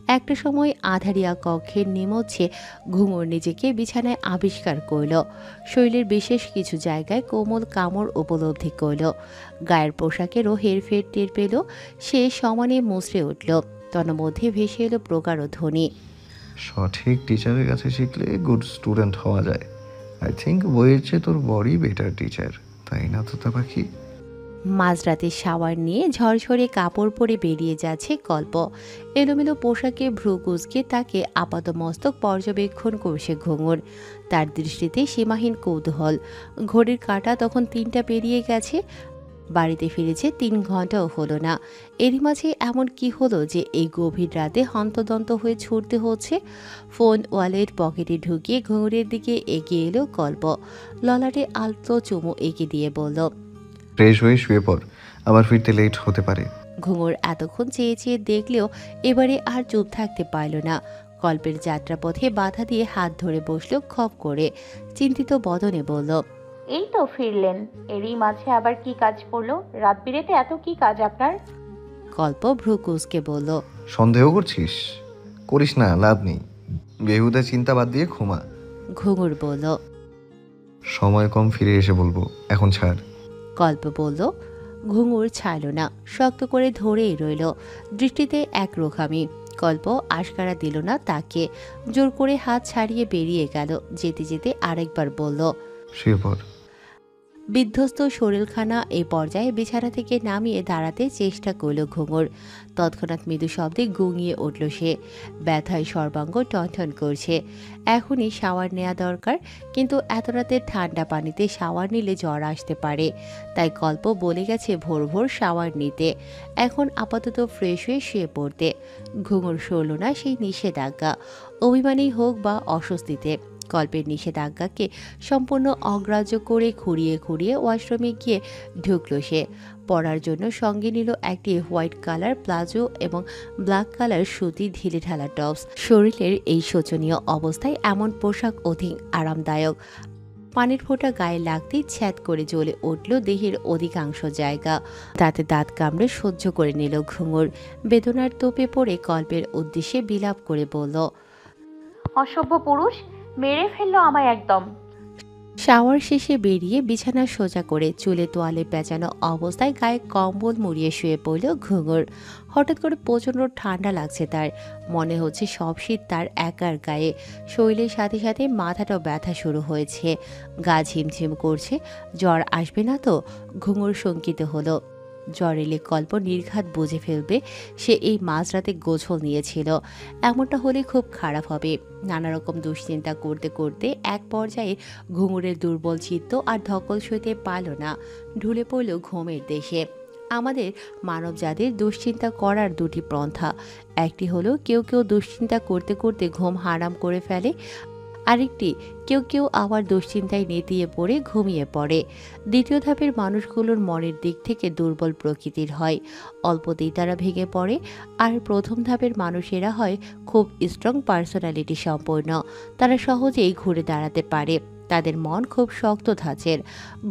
একটা সময় আধারিয়া কক্ষের নিমজ্জে ঘুঙুর নিজেকে বিছানায় আবিষ্কার করল। শরীরের বিশেষ কিছু জায়গায় কোমল কামড় উপলব্ধি করল। গায়ের পোশাকেরও হেরফের টের পেল। সে সমানে মুচড়ে উঠল। তন্মধ্যে ভেসে এলো প্রগাঢ় ধ্বনি, সঠিক টিচারের কাছে শিখলে গুড স্টুডেন্ট হওয়া যায়। আই থিঙ্ক বইয়ের চেয়ে তোর বড়ই বেটার টিচার, তাই না তোতা পাখি? মাঝরাতে শাওয়ার নিয়ে ঝরঝরে কাপড় পরে বেরিয়ে যাচ্ছে কল্প। এলোমেলো পোশাকে ভ্রু কুঁচকে তাকে আপাতমস্তক পর্যবেক্ষণ করছে ঘুঙুর। তার দৃষ্টিতে সীমাহীন কৌতূহল। ঘড়ির কাঁটা তখন 3টা পেরিয়ে গেছে। বাড়িতে ফিরেছে 3 ঘন্টাও হলো না। এরই মাঝে এমন কি হলো যে এই গভীর রাতে হন্তদন্ত হয়ে ছুটতে হচ্ছে? ফোন ওয়ালেট পকেটে ঢুকিয়ে ঘুঙুরের দিকে এগিয়ে এলো কল্প। ললাটে আলতো চুমু এঁকে দিয়ে বলল, ফ্রেশ হয়ে শুয়ে পড়, আবার ফিরতে লেট হতে পারে। ঘুঙুর এতক্ষণ চেয়ে চেয়ে দেখলেও এবারে আর চুপ থাকতে পারল না। কল্পের যাত্রাপথে বাধা দিয়ে হাত ধরে বসলো খপ করে। চিন্তিত বদনে বলল, এই তো ফিরলেন, এরই মাঝে আবার কি কাজ পড়লো? রাত বিরেতে এত কি কাজ আপনার? কল্প ভ্রু কুঁচকে বলল, সন্দেহ করছিস? করিস না, লাভ নেই। বেহুদা চিন্তা বাদ দিয়ে ঘুমা। ঘুঙুর বলল। সময় কম, ফিরে এসে বলবো, এখন ছাড়। কল্প বলল। ঘুঙুর ছাড়ল না, শক্ত করে ধরেই রইল, দৃষ্টিতে একরোখামি। কল্প আশকারা দিল না তাকে, জোর করে হাত ছাড়িয়ে বেরিয়ে গেল। যেতে যেতে আরেকবার বলল, শুয়ে পড়। বিধ্বস্ত শরীরখানা এই পর্যায়ে বিছানা থেকে নামিয়ে দাঁড়াতে চেষ্টা করল ঘুঙুর। তৎক্ষণাৎ মৃদু শব্দে গুঙিয়ে উঠল সে। ব্যথায় সর্বাঙ্গ টনটন করছে। এখনই শাওয়ার নেওয়া দরকার, কিন্তু এত রাতে ঠান্ডা পানিতে শাওয়ার নিলে জ্বর আসতে পারে। তাই কল্প বলে গেছে ভোর ভোর শাওয়ার নিতে। এখন আপাতত ফ্রেশ হয়ে শুয়ে পড়তে। ঘুঙুর সরল না সেই নিষেধাজ্ঞা, অভিমানী হোক বা অস্বস্তিতে। কল্পের নিষেধাজ্ঞাকে সম্পূর্ণ অগ্রাহ্য করে খুঁড়িয়ে খুঁড়িয়ে ওয়াশরুমে গিয়ে ঢুকল সে। পরার জন্য সঙ্গে নিল একটি হোয়াইট কালার প্লাজো এবং ব্ল্যাক কালার সুতি ঢিলে ঢালা টপস। শরীরের এই শোচনীয় অবস্থায় এমন পোশাক অধিক আরামদায়ক। পানির ফোঁটা গায়ে লাগতেই ছ্যাদ করে জ্বলে উঠল দেহের অধিকাংশ জায়গা। দাঁতে দাঁত কামড়ে সহ্য করে নিল ঘুঙুর। বেদনার তোপে পড়ে কল্পের উদ্দেশ্যে বিলাপ করে বলল, অসভ্য পুরুষ, মেরে ফেললো আমায় একদম। শাওয়ার শেষে বেরিয়ে বিছানা সোজা করে চুলে তোয়ালে পেঁচানো অবস্থায় গায়ে কম্বল মুড়িয়ে শুয়ে পড়ল ঘুঙুর। হঠাৎ করে প্রচণ্ড ঠান্ডা লাগছে তার। মনে হচ্ছে সব শীত তার একার গায়ে। শরীরের সাথে সাথে মাথাটাও ব্যথা শুরু হয়েছে। গা ঝিমঝিম করছে। জ্বর আসবে না তো? ঘুঙুর শঙ্কিত হলো। জ্বর এলে কল্প নির্ঘাত বুঝে ফেলবে সে এই মাঝরাতে গোছল নিয়েছিল। এমনটা হলে খুব খারাপ হবে। নানা রকম দুশ্চিন্তা করতে করতে এক পর্যায়ে ঘুঙুরের দুর্বল চিত্ত আর ধকল সইতে পারল না, ঢুলে পড়ল ঘুমের দেশে। আমাদের মানবজাতির দুশ্চিন্তা করার দুটি পন্থা। একটি হলো কেউ কেউ দুশ্চিন্তা করতে করতে ঘুম হারাম করে ফেলে, আরেকটি কেউ কেউ আবার দুশ্চিন্তায় নেতিয়ে পড়ে ঘুমিয়ে পড়ে। দ্বিতীয় ধাপের মানুষগুলোর মনের দিক থেকে দুর্বল প্রকৃতির হয়, অল্পতেই তারা ভেঙে পড়ে। আর প্রথম ধাপের মানুষেরা হয় খুব স্ট্রং পার্সোনালিটি সম্পন্ন। তারা সহজেই ঘুরে দাঁড়াতে পারে। তাদের মন খুব শক্ত ধাঁচের।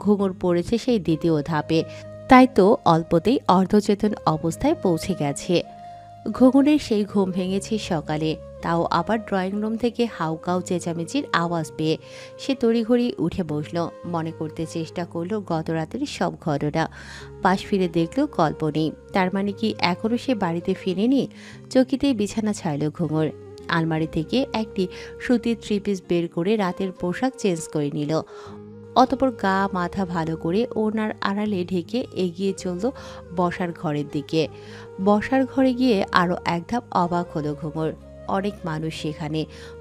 ঘুঙুর পড়েছে সেই দ্বিতীয় ধাপে, তাই তো অল্পতেই অর্ধচেতন অবস্থায় পৌঁছে গেছে। ঘুঙুরের সেই ঘুম ভেঙেছে সকালে, তাও আবার ড্রয়িং রুম থেকে হাউকাউ চেঁচামেচির আওয়াজ পেয়ে। সে তড়িঘড়ি উঠে বসল, মনে করতে চেষ্টা করলো গত রাতের সব ঘটনা। পাশ ফিরে দেখল গল্প নেই। তার মানে কি এখনও সে বাড়িতে ফিরেনি? চকিতেই বিছানা ছাড়ল ঘুঙুর। আলমারি থেকে একটি সুতির থ্রি পিস বের করে রাতের পোশাক চেঞ্জ করে নিল। অতপর গা মাথা ভালো করে ওনার আড়ালে ঢেকে এগিয়ে চলল বসার ঘরের দিকে। বসার ঘরে গিয়ে আরও এক ধাপ অবাক হলো ঘুঙুর। অনেক মানুষ সেখানে,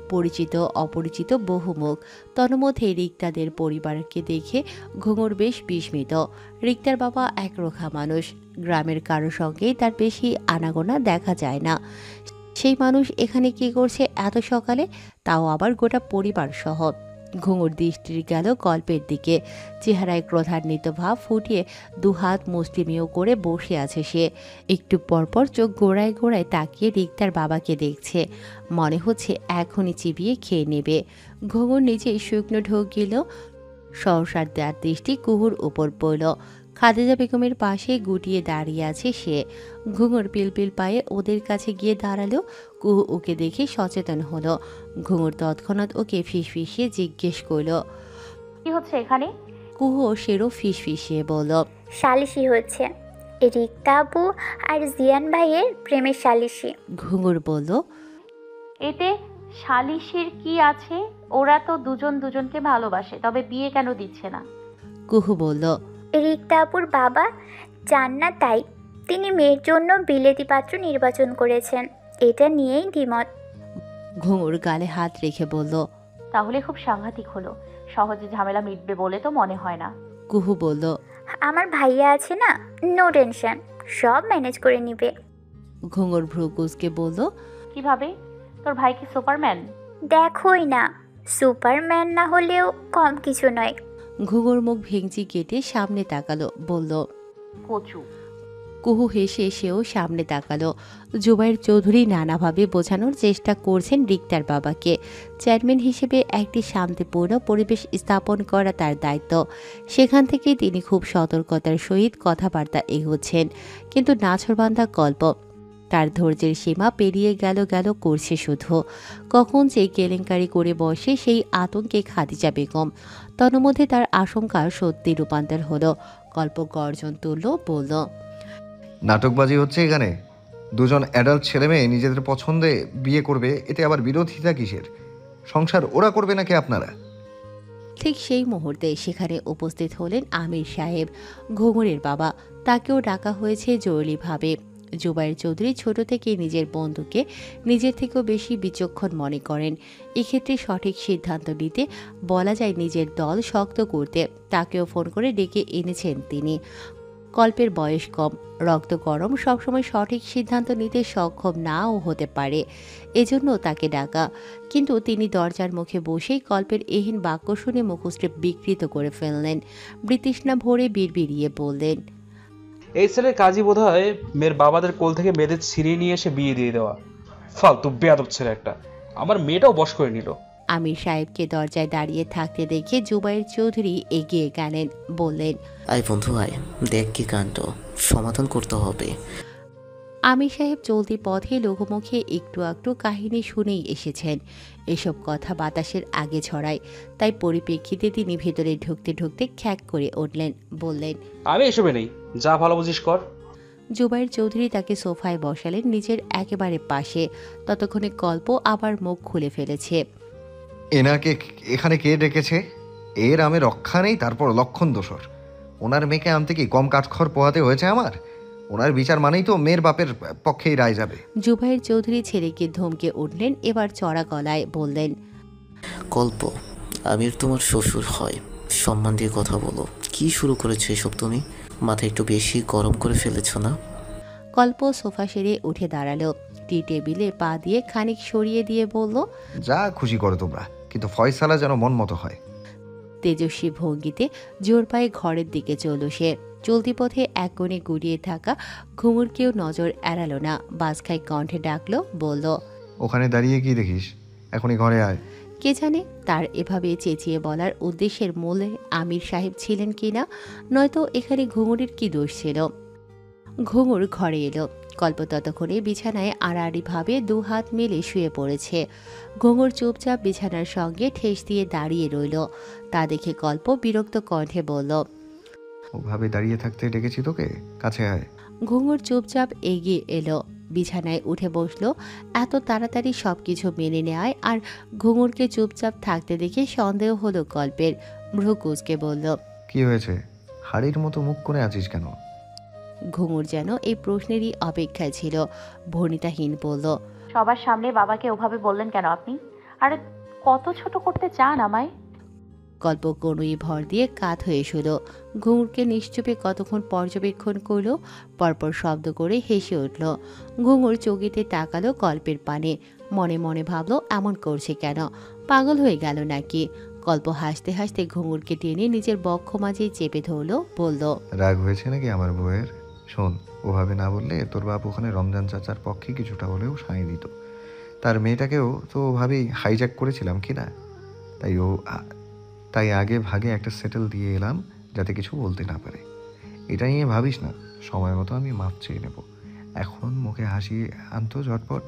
পরিচিত অপরিচিত বহু মুখ। তন্মধ্যে রিক্তাদের পরিবারকে দেখে ঘুঙুর বেশ বিস্মিত। রিক্তার বাবা একরোখা মানুষ, গ্রামের কারো সঙ্গেই তার বেশি আনাগোনা দেখা যায় না। সেই মানুষ এখানে কি করছে এত সকালে, তাও আবার গোটা পরিবার সহ? ঘুঙুর দৃষ্টি গেল গল্পের দিকে। চেহারায় ক্রোধান্বিত ভাব ফুটিয়ে দুহাত মুষ্টিমেয় করে বসে আছে সে। একটু পরপর চোখ গোড়ায় গোড়ায় তাকিয়ে রিক্তার বাবাকে দেখছে। মনে হচ্ছে এখনই চিবিয়ে খেয়ে নেবে। ঘুঙুর নিজেই শুকনো ঢোক গেল। সহসার তার দৃষ্টি কুহুর উপর পড়ল। খাদিজা বেগমের পাশে গুটিয়ে দাঁড়িয়ে আছে সে। ঘুঙুর পিলপিল পায়ে ওদের কাছে গিয়ে দাঁড়ালো। কুহু ওকে দেখে সচেতন হলো। ঘুঙুর তৎক্ষণাৎ ওকে ফিসফিসিয়ে জিজ্ঞেস করল, কি হচ্ছে এখানে? কুহু সেরও ফিসফিসিয়ে বলল, সালিশি হচ্ছে, রিক্তা আপু আর জিয়ান ভাইয়ের প্রেমের সালিশি। ঘুঙুর বলল, এতে সালিশের কি আছে? ওরা তো দুজন দুজনকে ভালোবাসে, তবে বিয়ে কেন দিচ্ছে না? কুহু বলল, রিক্তা আপুর বাবা চান না, তাই তিনি মেয়ের জন্য বিলেতি পাত্র নির্বাচন করেছেন। এটা নিয়েই দ্বিমত। ঘুঙুর গালে হাত রেখে বলল, তাহলে খুব সাংঘাতিক হলো। সহজে ঝামেলা মিটবে বলে তো মনে হয় না। কুহু বলল, আমার ভাইয়া আছে না, নো টেনশন, সব ম্যানেজ করে নিবে। ঘুঙুর ভ্রু কুঁচকে বলল, কিভাবে? তোর ভাই কি সুপারম্যান? দেখোই না, সুপারম্যান না হলেও কম কিছু নয়। ঘুঙুর মুখ ভেঙচি কেটে সামনে তাকালো, বলল। কচু। কুহু হেসে সেও সামনে তাকালো। জুবাইর চৌধুরী নানাভাবে বোঝানোর চেষ্টা করছেন রিক্তার বাবাকে। চেয়ারম্যান হিসেবে একটি শান্তিপূর্ণ পরিবেশ স্থাপন করা তার দায়িত্ব। সেখান থেকেই তিনি খুব সতর্কতার সহিত কথাবার্তা এগোচ্ছেন। কিন্তু নাছরবান্ধা গল্প তার ধৈর্যের সীমা পেরিয়ে গেল করছে শুধু। কখন যে কেলেঙ্কারি করে বসে সেই আতঙ্কে খাদিজা বেগম। তন্মধ্যে তার আশঙ্কা সত্যি রূপান্তর হলো। গল্প গর্জন তুলল, বলল, নাটকবাজি হচ্ছে এখানে। দুজন অ্যাডাল্ট ছেলে মেয়ে নিজেদের পছন্দে বিয়ে করবে, এতে আবার বিরোধিতা কিসের? সংসার ওরা করবে নাকি আপনারা? ঠিক সেই মুহূর্তে সেখানে উপস্থিত হলেন আমির সাহেব, ঘুঙুরের বাবা। তাকেও ডাকা হয়েছে জরুরিভাবে। জুবাইর চৌধুরী ছোট থেকে নিজের বন্ধুকে নিজের থেকেও বেশি বিচক্ষণ মনে করেন। এক্ষেত্রে সঠিক সিদ্ধান্ত নিতে, বলা যায় নিজের দল শক্ত করতে, তাকেও ফোন করে ডেকে এনেছেন তিনি। কল্পের বয়স কম, রক্ত গরম, সবসময় সঠিক সিদ্ধান্ত নিতে সক্ষম নাও হতে পারে, এজন্য তাকে ডাকা। কিন্তু তিনি দরজার মুখে বসেই কল্পের এহেন বাক্য শুনে মুখশ্রী বিকৃত করে ফেললেন। বৃতৃষ্ণা ভরে বিড়বিড়িয়ে বললেন, এই ছেলের কাজই বোধ হয় মেয়ের বাবাদের কোল থেকে মেয়েদের ছিনিয়ে নিয়ে এসে বিয়ে দিয়ে দেওয়া। ফালতু বেয়াদব ছেলে একটা। আমার মেয়েটাও বশ করে নিল। আমির সাহেবকে দরজায় দাঁড়িয়ে থাকতে দেখে জুবাইর চৌধুরী এগিয়ে গেলেন, বললেন, আয় বন্ধু আয়, দেখ কি কাণ্ড, সমাধান করতে হবে। আমির সাহেব চলতি পথে লঘুমুখে একটু একটু কাহিনী শুনেই এসেছেন। এসব কথা বাতাসের আগে ছড়ায়, তাই পরিপ্রেক্ষিতে তিনি ভেতরে ঢুকতে ঢুকতে খ্যাক করে উঠলেন, বললেন, আমি এসবে নেই, যা ভালো বুঝিস কর। জুবাইর চৌধুরী তাকে সোফায় বসালেন নিজের একেবারে পাশে। ততক্ষণে গল্প আবার মুখ খুলে ফেলেছে। এনাকে এখানে কে ডেকেছে? এর আমি রক্ষা নেই, তারপর লক্ষণ দোষর। ওনার মেয়েকে আনতে কি কম কাঠখড় পোহাতে হয়েছে আমার? ওনার বিচার মানেই তো মেয়ের বাপের পক্ষেই রায় যাবে। জুবাইর চৌধুরী ছেলেকে ধমকে উঠলেন, এবার চড়া গলায় বললেন, কল্প, আমির তোমার শ্বশুর হয়, সম্মান দিয়ে কথা বলো। কি শুরু করেছো এসব তুমি? মাথা একটু বেশি গরম করে ফেলেছো না? কল্প সোফা সেরে উঠে দাঁড়ালো, টি টেবিলে পা দিয়ে খানিক সরিয়ে দিয়ে বলল, যা খুশি করো তোমরা, কিন্তু ফয়সালা যেন মন মতো হয়। তেজস্বী ভঙ্গিতে জোর পায়ে ঘরের দিকে চলল সে। চলতি পথে এক কোণে গুড়িয়ে থাকা ঘুঙুরকেও নজর এড়ালো না, বাজখাই কণ্ঠে ডাকলো, বলল, ওখানে দাঁড়িয়ে কি দেখিস? এখনই ঘরে আয়। কে জানে তার এভাবে চেঁচিয়ে বলার উদ্দেশ্যের মূলে আমির সাহেব ছিলেন কিনা, নয়তো এখানে ঘুঙুরের কি দোষ ছিল। ঘুঙুর ঘরে এলো। কল্প ততক্ষণে বিছানায় আড়াআড়িভাবে দু হাত মেলে শুয়ে পড়েছে। ঘুঙুর চুপচাপ বিছানার সঙ্গে ঠেস দিয়ে দাঁড়িয়ে রইল। তা দেখে কল্প বিরক্ত কণ্ঠে বলল, ওভাবে দাঁড়িয়ে থাকতে ডেকেছি তোকে, কাছে আয়। ঘুঙুর চুপচাপ এগিয়ে এলো, বিছানায় উঠে বসলো। এত তাড়াতাড়ি সবকিছু মেনে নেয় আর ঘুঙুরকে চুপচাপ থাকতে দেখে সন্দেহ হলো কল্পের। ভ্রু কুঁচকে বলল, কি হয়েছে? হাড়ির মতো মুখ করে আছিস কেন? ঘুঙুর যেন এই প্রশ্নেরই অপেক্ষায় ছিল। ভনিতাহীন বলল, সবার সামনে বাবাকে ওভাবে বললেন কেন আপনি? আরে কত ছোট করতে চান আমায়? কল্প কনুই ভর দিয়ে কাত হয়ে শুল। ঘুঙুরকে নিশ্চুপে কতক্ষণ পর্যবেক্ষণ করল, পরপর শব্দ করে হেসে উঠল। ঘুঙুর চকিতে তাকালো কল্পের পানে, মনে মনে ভাবলো এমন করছে কেন, পাগল হয়ে গেল নাকি। কল্প হাসতে হাসতে ঘুঙুরকে টেনে নিজের বক্ষ মাঝে চেপে ধরল, বলল, রাগ হয়েছে নাকি আমার বউয়ের? শোন, ওভাবে না বললে তোর বাপ ওখানে রমজান চাচার পক্ষে কিছুটা হলেও সায় দিত। তার মেয়েটাকেও তো ওভাবেই হাইজ্যাক করেছিলাম কি না? তাই আগে ভাগে একটা সেটেল দিয়ে এলাম, যাতে কিছু বলতে না পারে। এটা নিয়ে ভাবিস না, সময় মতো আমি মাপ চেয়ে নেব। এখন মুখে হাসি আনতো ঝটপট।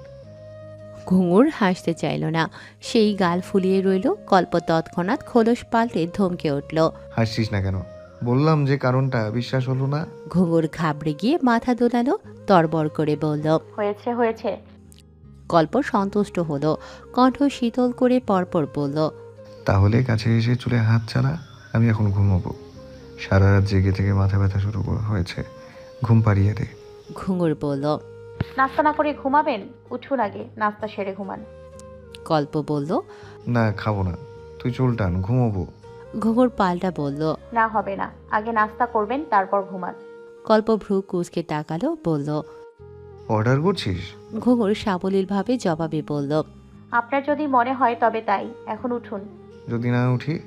ঘুঙুর হাসতে চাইল না, সেই গাল ফুলিয়ে রইল। কল্প তৎক্ষণাৎ খোলস পাল্টে ধমকে উঠল, হাসছিস না কেন? বললাম যে কারণটা বিশ্বাস হলো না। ঘুঙুর ঘাবড়ে গিয়ে মাথা দোলালো, তরবর করে বলল, হয়েছে হয়েছে। কল্প সন্তুষ্ট হলো, কণ্ঠ শীতল করে পরপর বলল, তাহলে কাছে এসে চুলে হাত চালা, আমি এখন ঘুমোবো। সারা রাত জেগে থেকে মাথা ব্যথা শুরু হয়েছে, ঘুম পাড়িয়ে দে। ঘুঙুর বলল, নাস্তা না করে ঘুমাবেন? উঠুন আগে, নাস্তা সেরে ঘুমান। কল্প বলল, না খাবো না, তুই চুল টান, ঘুমোবো। ঘুঙুর পাল্টা বলল। না হবে না, আগে নাস্তা করবেন তারপর ঘুমান। কল্প ভ্রু কুঁচকে তাকালো, বলল। অর্ডার করছিস? ঘুঙুর সাবলীলভাবে জবাবে বলল। আপনার যদি মনে হয় তবে তাই, এখন উঠুন। যদি না উঠি?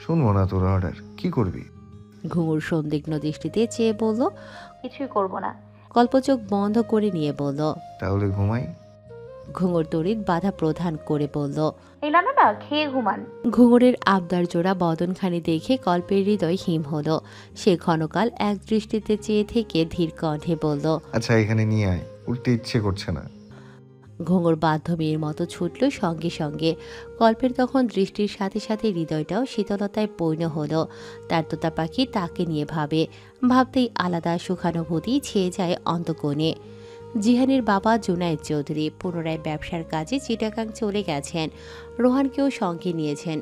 শুনবো না তোর অর্ডার। কি করবি? ঘুঙুর সন্দিগ্ধ দৃষ্টিতে চেয়ে বলল। কিছুই করব না। কল্প চোখ বন্ধ করে নিয়ে বলল। তাহলে ঘুমাই। ঘুঙুর তড়িৎ বাধা প্রদান করে বলল। এই না না না, খেয়ে ঘুমান। ঘুঙুরের আবদার জোড়া বদনখানি দেখে কল্পের হৃদয় হিম হলো। সে ক্ষণকাল এক দৃষ্টিতে চেয়ে থেকে ধীর কণ্ঠে বলল। আচ্ছা এখানে নিয়ে আয়, উঠতে ইচ্ছে করছে না। ঘুঙুর বাধ্য মেয়ের মতো ছুটল সঙ্গে সঙ্গে। কল্পের তখন দৃষ্টির সাথে সাথে হৃদয়টাও শীতলতায় পূর্ণ হলো। তার তোতা পাখি তাকে নিয়ে ভাবতেই আলাদা সুখানুভূতি ছেয়ে যায় অন্তকোণে। জিহানের বাবা জুনায়েদ চৌধুরী পুনরায় ব্যবসার কাজে চিটাগাং চলে গেছেন। রোহানকেও সঙ্গে নিয়েছেন।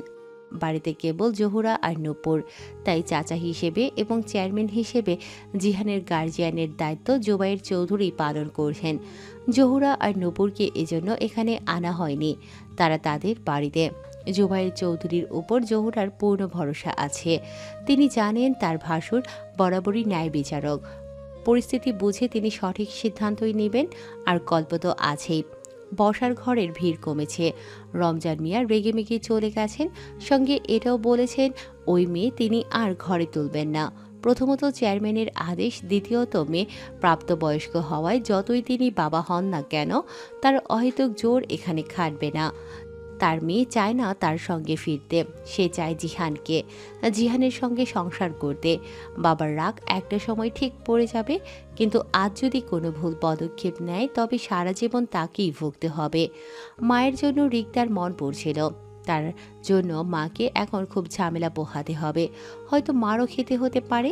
বাড়িতে কেবল জহুরা আর নূপুর। তাই চাচা হিসেবে এবং চেয়ারম্যান হিসেবে জিহানের গার্জিয়ানের দায়িত্ব জুবাইর চৌধুরী পালন করছেন। জহুরা আর নূপুরকে এজন্য এখানে আনা হয়নি, তারা তাদের বাড়িতে। জুবাইর চৌধুরীর উপর জহুরার পূর্ণ ভরসা আছে। তিনি জানেন তার ভাসুর বরাবরই ন্যায় বিচারক। পরিস্থিতি বুঝে তিনি সঠিক সিদ্ধান্তই নেবেন। আর কল্প তো আছেই। বসার ঘরের ভিড় কমেছে। রমজান মিয়া রেগেমেগে চলে গেছেন। সঙ্গে এটাও বলেছেন ওই মেয়ে তিনি আর ঘরে তুলবেন না। প্রথমত চেয়ারম্যানের আদেশ, দ্বিতীয়ত মেয়ে প্রাপ্তবয়স্ক হওয়ায় যতই তিনি বাবা হন না কেন তার অহেতুক জোর এখানে খাটবে না। তার মেয়ে চায় না তার সঙ্গে ফিরতে, সে চায় জিহানকে, জিহানের সঙ্গে সংসার করতে। বাবার রাগ একটা সময় ঠিক পড়ে যাবে, কিন্তু আজ যদি কোনো ভুল পদক্ষেপ নেয় তবে সারা জীবন তাকেই ভুগতে হবে। মায়ের জন্য রিক্তার মন পড়ছিল। তার জন্য মাকে এখন খুব ঝামেলা পোহাতে হবে, হয়তো মারও খেতে হতে পারে।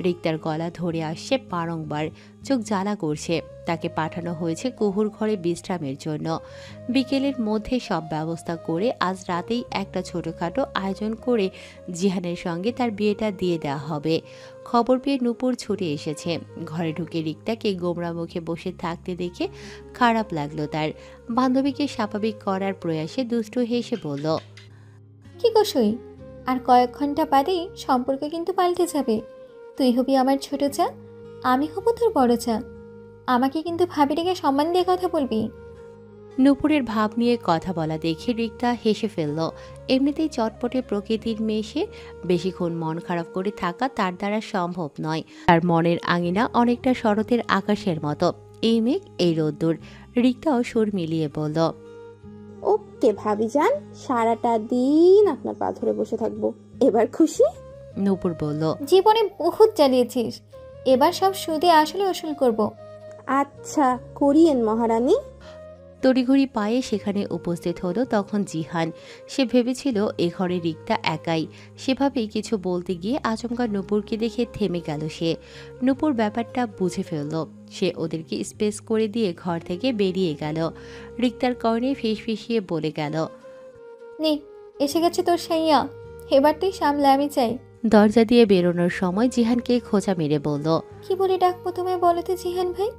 রিক্তার গলা ধরে আসছে বারংবার, চোখ জ্বালা করছে। তাকে পাঠানো হয়েছে কুহুর ঘরে বিশ্রামের জন্য। বিকেলের মধ্যে সব ব্যবস্থা করে আজ রাতেই একটা ছোটোখাটো আয়োজন করে জিহানের সঙ্গে তার বিয়েটা দিয়ে দেওয়া হবে। খবর পেয়ে নূপুর ছুটে এসেছে। ঘরে ঢুকে রিক্তাকে গোমরা মুখে বসে থাকতে দেখে খারাপ লাগলো তার। বান্ধবীকে স্বাভাবিক করার প্রয়াসে দুষ্টু হেসে বলল। কি কসই, আর কয়েক ঘন্টা বাদেই সম্পর্ক কিন্তু পাল্টে যাবে। তুই হবি আমার ছোট চা, আমি হব তোর বড় চা। আমাকে কিন্তু ভাবি রেখে সম্মান দিয়ে কথা বলবি। নূপুরের ভাব নিয়ে কথা বলা দেখে রিক্তা হেসে ফেলল। এমনিতেই চটপটে প্রকৃতির মেয়ে সে, বেশিক্ষণ মন খারাপ করে থাকা তার দ্বারা সম্ভব নয়। তার মনের আঙিনা অনেকটা শরতের আকাশের মতো, এই মেঘ এই রোদ্দুর। রিক্তাও সুর মিলিয়ে বলল। ওকে ভাবি যান, সারাটা দিন আপনার পা ধরে বসে থাকবো। এবার খুশি? নূপুর বলল। জীবনে বহুত জ্বালিয়েছিস, এবার সব সুদে আসলে ওসুল করব। আচ্ছা করিয়েন মহারানী। তড়িঘড়ি পায়ে সেখানে উপস্থিত হলো তখন জিহান। সে ভেবেছিল এ ঘরে রিক্তা একাই। সেভাবেই কিছু বলতে গিয়ে আচমকা নূপুরকে দেখে থেমে গেল সে। নূপুর ব্যাপারটা বুঝে ফেলল। সে ওদেরকে স্পেস করে দিয়ে ঘর থেকে বেরিয়ে গেল। রিক্তার কর্ণে ফিসফিসিয়ে বলে গেল। নে, এসে গেছে তোর সাইয়া, এবার তুই সামলে, আমি চাই। দরজা দিয়ে বেরোনোর সময় জিহানকে খোঁচা মেরে বলল। কি বলে ডাকবো তোমায় বলো তো জিহান ভাই?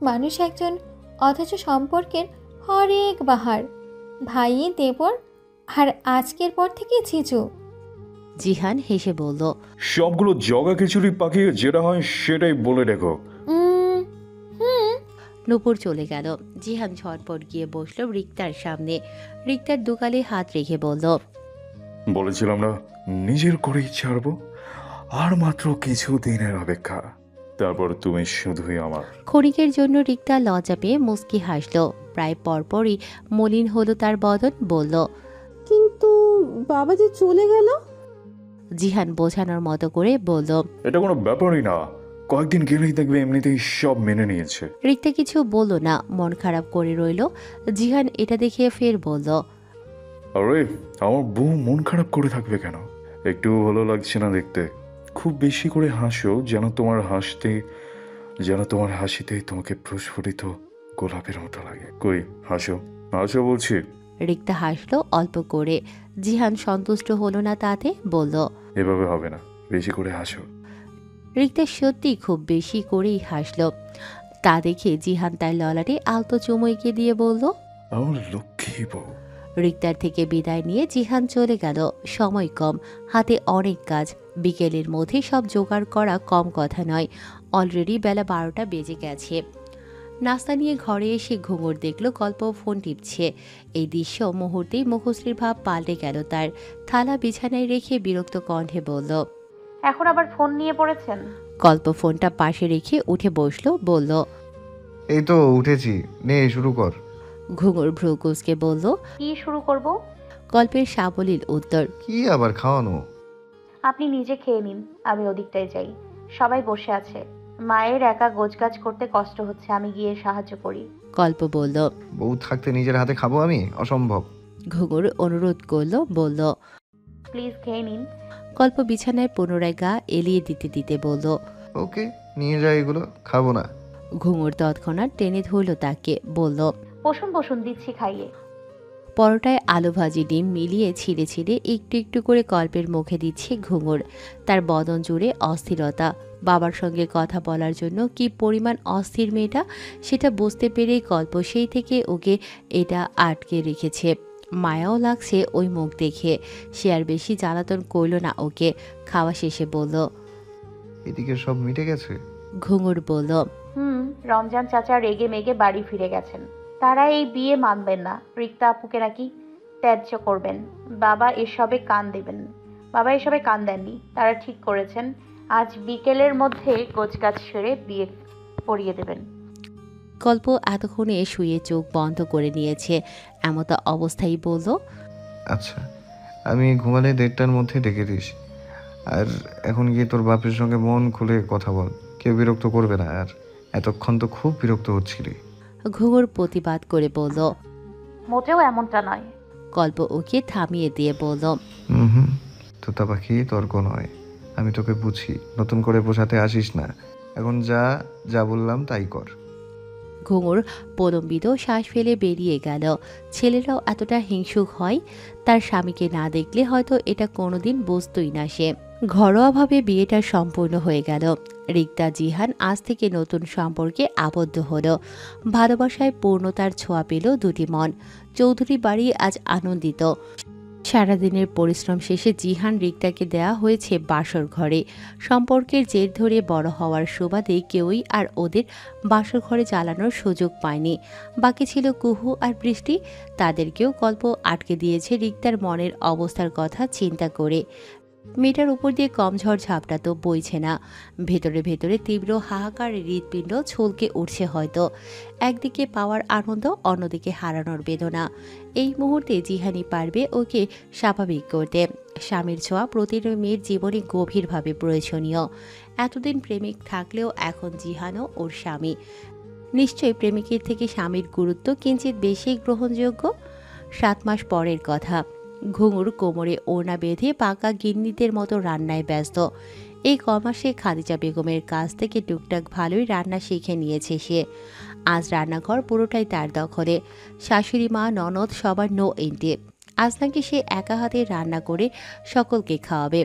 মানুষ একজন, অথচ সম্পর্কের হরেক বাহার, ভাই দেবর, আর আজকের পর থেকে জিজু। জিহান হেসে বলল। সবগুলো জগা খিচুড়ি পাকিয়ে যেটা হয় সেটাই বলে রেখো। নূপুর চলে গেল। জিহান ঝটপট গিয়ে বসলো রিক্তার সামনে। রিক্তার দুগালে হাত রেখে বলল। বলেছিলাম না নিজের করেই ছাড়বো, আর মাত্র কিছু দিনের অপেক্ষা, তারপর তুমি শুধুই আমার। ক্ষণিকের জন্য রিক্তা লজ্জা পেয়ে মুচকি হাসলো। প্রায় পরপরই মলিন হলো তার বদন। বলল। কিন্তু বাবা যে চলে গেল। জিহান বোঝানোর মতো করে বলল। এটা কোনো ব্যাপারই না, কয়েকদিন গেলেই দেখবে এমনিতেই সব মেনে নিয়েছে। রিক্তা কিছু বলল না, মন খারাপ করে রইল। জিহান এটা দেখে ফের বলল। আরে আমার বউ মন খারাপ করে থাকবে কেন? একটু ভালো লাগছে না দেখতে। খুব বেশি করে হাসো, যেন তোমার হাসিতে তোমাকে প্রস্ফুটিত গোলাপের মতো লাগে। কই হাসো, হাসো বলছি। রিক্তা হাসলো অল্প করে। জিহান সন্তুষ্ট হলো না তাতে, বলল। এভাবে হবে না, বেশি করে হাসো। রিক্তা সত্যি খুব বেশি করেই হাসলো। তা দেখে জিহান তার ললাটে আলতো চুমু এঁকে দিয়ে বলল। আমার লক্ষ্মী বউ। রিক্তার থেকে বিদায় নিয়ে জিহান চলে গেল। সময় কম, হাতে অনেক কাজ। বিকেলের মধ্যে সব জোগাড় করা কম কথা নয়। অলরেডি বেলা 12টা বেজে গেছে। নাস্তা নিয়ে ঘরে এসে ঘুঙুর দেখল কল্প ফোন টিপছে। এই দৃশ্য মুহূর্তেই মুখশ্রীর ভাব পাল্টে গেল তার। থালা বিছানায় রেখে বিরক্ত কণ্ঠে বলল, এখন আবার ফোন নিয়ে পড়েছেন? কল্প ফোনটা পাশে রেখে উঠে বসলো, বলল, এই তো উঠেছি, নে শুরু কর। ঘুঙুর ভ্রু কুঁচকে বলল, কি শুরু করব? কল্পের সাবলীল উত্তর, কি আবার খাওয়ানো? আপনি নিজে খেয়ে নিন, আমি ওদিকটায় যাই। সবাই বসে আছে, মায়ের একা গোছগাছ করতে কষ্ট হচ্ছে, আমি গিয়ে সাহায্য করি। কল্প বলল। বউ থাকতে নিজের হাতে খাবো আমি? অসম্ভব। ঘুঙুর অনুরোধ করলো, বলল, প্লিজ খেয়ে নিন। কল্প বিছানায় পুনরায় গা এলিয়ে দিতে দিতে বলল, ওকে, নিয়ে যাই, এগুলো খাবো না। ঘুঙুর তৎক্ষণাৎ টেনে ধরল তাকে, বলল, বসুন বসুন, দিচ্ছি খাইয়ে। পরোটায় আলু ভাজি ডিম মিলিয়ে ছিঁড়ে ছিঁড়ে একটু একটু করে কল্পের মুখে দিচ্ছে ঘুঙুর। তার বদন জুড়ে অস্থিরতা। বাবার সঙ্গে কথা বলার জন্য কি পরিমাণ অস্থির মেয়েটা, সেটা বুঝতে পেরেই কল্প সেই থেকে ওকে এটা আটকে রেখেছে। মায়াও লাগছে ওই মুখ দেখে। সে আর বেশি জ্বালাতন করল না ওকে। খাওয়া শেষে বলল, এদিকে সব মিটে গেছে? ঘুঙুর বলল, রমজান চাচা রেগে মেগে বাড়ি ফিরে গেছেন। তারা এই বিয়ে মানবেন না, রিক্তা আপুকে নাকি ত্যায্য করবেন। বাবা এসবে কান দেননি। তারা ঠিক করেছেন আজ বিকেলের মধ্যে গোছগাছ সেরে বিয়ে পড়িয়ে দেবেন। কল্প এতক্ষণে শুয়ে চোখ বন্ধ করে নিয়েছে। এমতো অবস্থায় বলল, আচ্ছা, আমি ঘুমালে 1:30টার মধ্যে ডেকে দিস। আর এখন গিয়ে তোর বাপের সঙ্গে মন খুলে কথা বল, কেউ বিরক্ত করবে না। আর এতক্ষণ তো খুব বিরক্ত হচ্ছিলি। ঘুঙুর প্রতিবাদ করে বলল। মোটেও এমনটা নয়। কল্প ওকে থামিয়ে দিয়ে বলল, হুম, তোতা পাখি, তর্ক নয়। আমি তোকে বুঝি, নতুন করে বোঝাতে আসিস না। এখন যা যা বললাম তাই কর। ঘুঙুর প্রলম্বিত শ্বাস ফেলে বেরিয়ে গেল। ছেলেরাও এতটা হিংসুক হয়? তার স্বামীকে না দেখলে হয়তো এটা কোনোদিন বুঝতই না সে। ঘরোয়াভাবে বিয়েটা সম্পূর্ণ হয়ে গেল। রিক্তা জিহান আজ থেকে নতুন সম্পর্কে আবদ্ধ হলো। ভালোবাসায় পূর্ণতার ছোঁয়া পেল দুটি মন। চৌধুরী বাড়ি আজ আনন্দিত। সারাদিনের পরিশ্রম শেষে জিহান রিক্তাকে দেয়া হয়েছে বাসর ঘরে। সম্পর্কের জের ধরে বড় হওয়ার সুবাদে কেউই আর ওদের বাসর ঘরে জ্বালানোর সুযোগ পায়নি। বাকি ছিল কুহু আর বৃষ্টি। তাদেরকেও গল্প আটকে দিয়েছে রিক্তার মনের অবস্থার কথা চিন্তা করে। মেয়েটার উপর দিয়ে কম ঝড় ঝাপটা তো বইছে না। ভেতরে ভেতরে তীব্র হাহাকার হৃৎপিণ্ড ছলকে উঠছে হয়তো। একদিকে পাওয়ার আনন্দ, অন্যদিকে হারানোর বেদনা। এই মুহূর্তে জিহানি পারবে ওকে স্বাভাবিক করতে। স্বামীর ছোঁয়া প্রতিটি মেয়ের জীবনে গভীরভাবে প্রয়োজনীয়। এতদিন প্রেমিক থাকলেও এখন জিহানও ওর স্বামী। নিশ্চয়ই প্রেমিকের থেকে স্বামীর গুরুত্ব কিঞ্চিত বেশি গ্রহণযোগ্য। 7 মাস পরের কথা। ঘুঙুর কোমরে ওড়না বেঁধে পাকা গিন্নিদের মতো রান্নায় ব্যস্ত। এই কমাসে খাদিজা বেগমের কাছ থেকে টুকটাক ভালোই রান্না শিখে নিয়েছে সে। আজ রান্নাঘর পুরোটাই তার দখলে। শাশুড়ি মা, ননদ সবার নো এন্ট্রি। আজ নাকি সে একা হাতে রান্না করে সকলকে খাওয়াবে।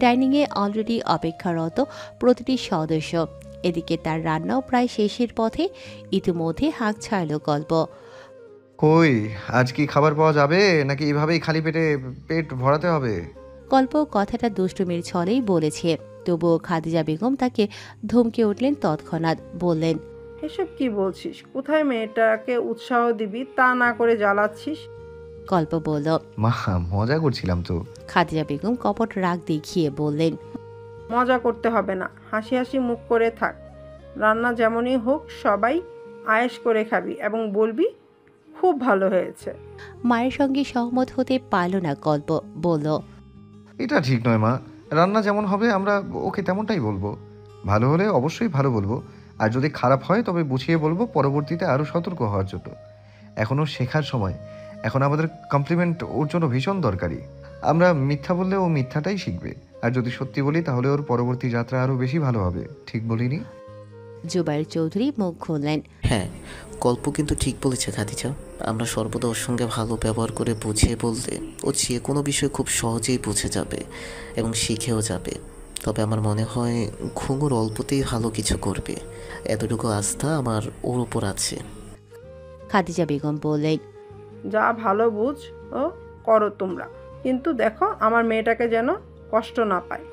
ডাইনিংয়ে অলরেডি অপেক্ষারত প্রতিটি সদস্য। এদিকে তার রান্নাও প্রায় শেষের পথে। ইতিমধ্যে হাঁক ছাড়ল গল্প। কই, আজ কি খাবার পাওয়া যাবে নাকি এভাবেই খালি পেটে পেট ভরাতে হবে? গল্প কথাটা দুষ্টুমির ছলেই বলেছে। তবুও খাদিজা বেগম তাকে ধমকে উঠলেন তৎক্ষণাৎ, বললেন, এসব কি বলছিস? কোথায় মেয়েটাকে উৎসাহ দিবি তা না করে জ্বালাচ্ছিস? গল্প বলল, মা, মজা করছিলাম তো। খাদিজা বেগম কপট রাগ দেখিয়ে বললেন, মজা করতে হবে না, হাসি হাসি মুখ করে থাক। রান্না যেমনই হোক সবাই আয়েশ করে খাবি এবং বলবি খুব ভালো হয়েছে। মায়ের সঙ্গে সহমত হতে পারল না গল্প, বলল, এটা ঠিক নয় মা। রান্না যেমন হবে আমরা ওকে তেমনটাই বলবো। ভালো হলে অবশ্যই ভালো বলবো, আর যদি খারাপ হয় তবে বুঝিয়ে বলবো, পরবর্তীতে আরও সতর্ক হওয়ার জন্য। এখনও শেখার সময়। এখন আমাদের কমপ্লিমেন্ট ওর জন্য ভীষণ দরকারি। আমরা মিথ্যা বললে ও মিথ্যাটাই শিখবে, আর যদি সত্যি বলি তাহলে ওর পরবর্তী যাত্রা আরও বেশি ভালো হবে। ঠিক বলিনি? জুবাইর চৌধুরী মুখ খুললেন। হ্যাঁ, গল্প কিন্তু ঠিক বলেছে খাদিজা। আমরা সর্বদা ওর সঙ্গে ভালো ব্যবহার করে বুঝিয়ে বললে ও যে কোনো বিষয় খুব সহজেই বুঝে যাবে এবং শিখেও যাবে। তবে আমার মনে হয় ঘুঙুর অল্পতেই ভালো কিছু করবে, এতটুকু আস্থা আমার ওর উপর আছে। খাদিজা বেগম বললেন, যা ভালো বুঝ ও করো তোমরা, কিন্তু দেখো আমার মেয়েটাকে যেন কষ্ট না পায়।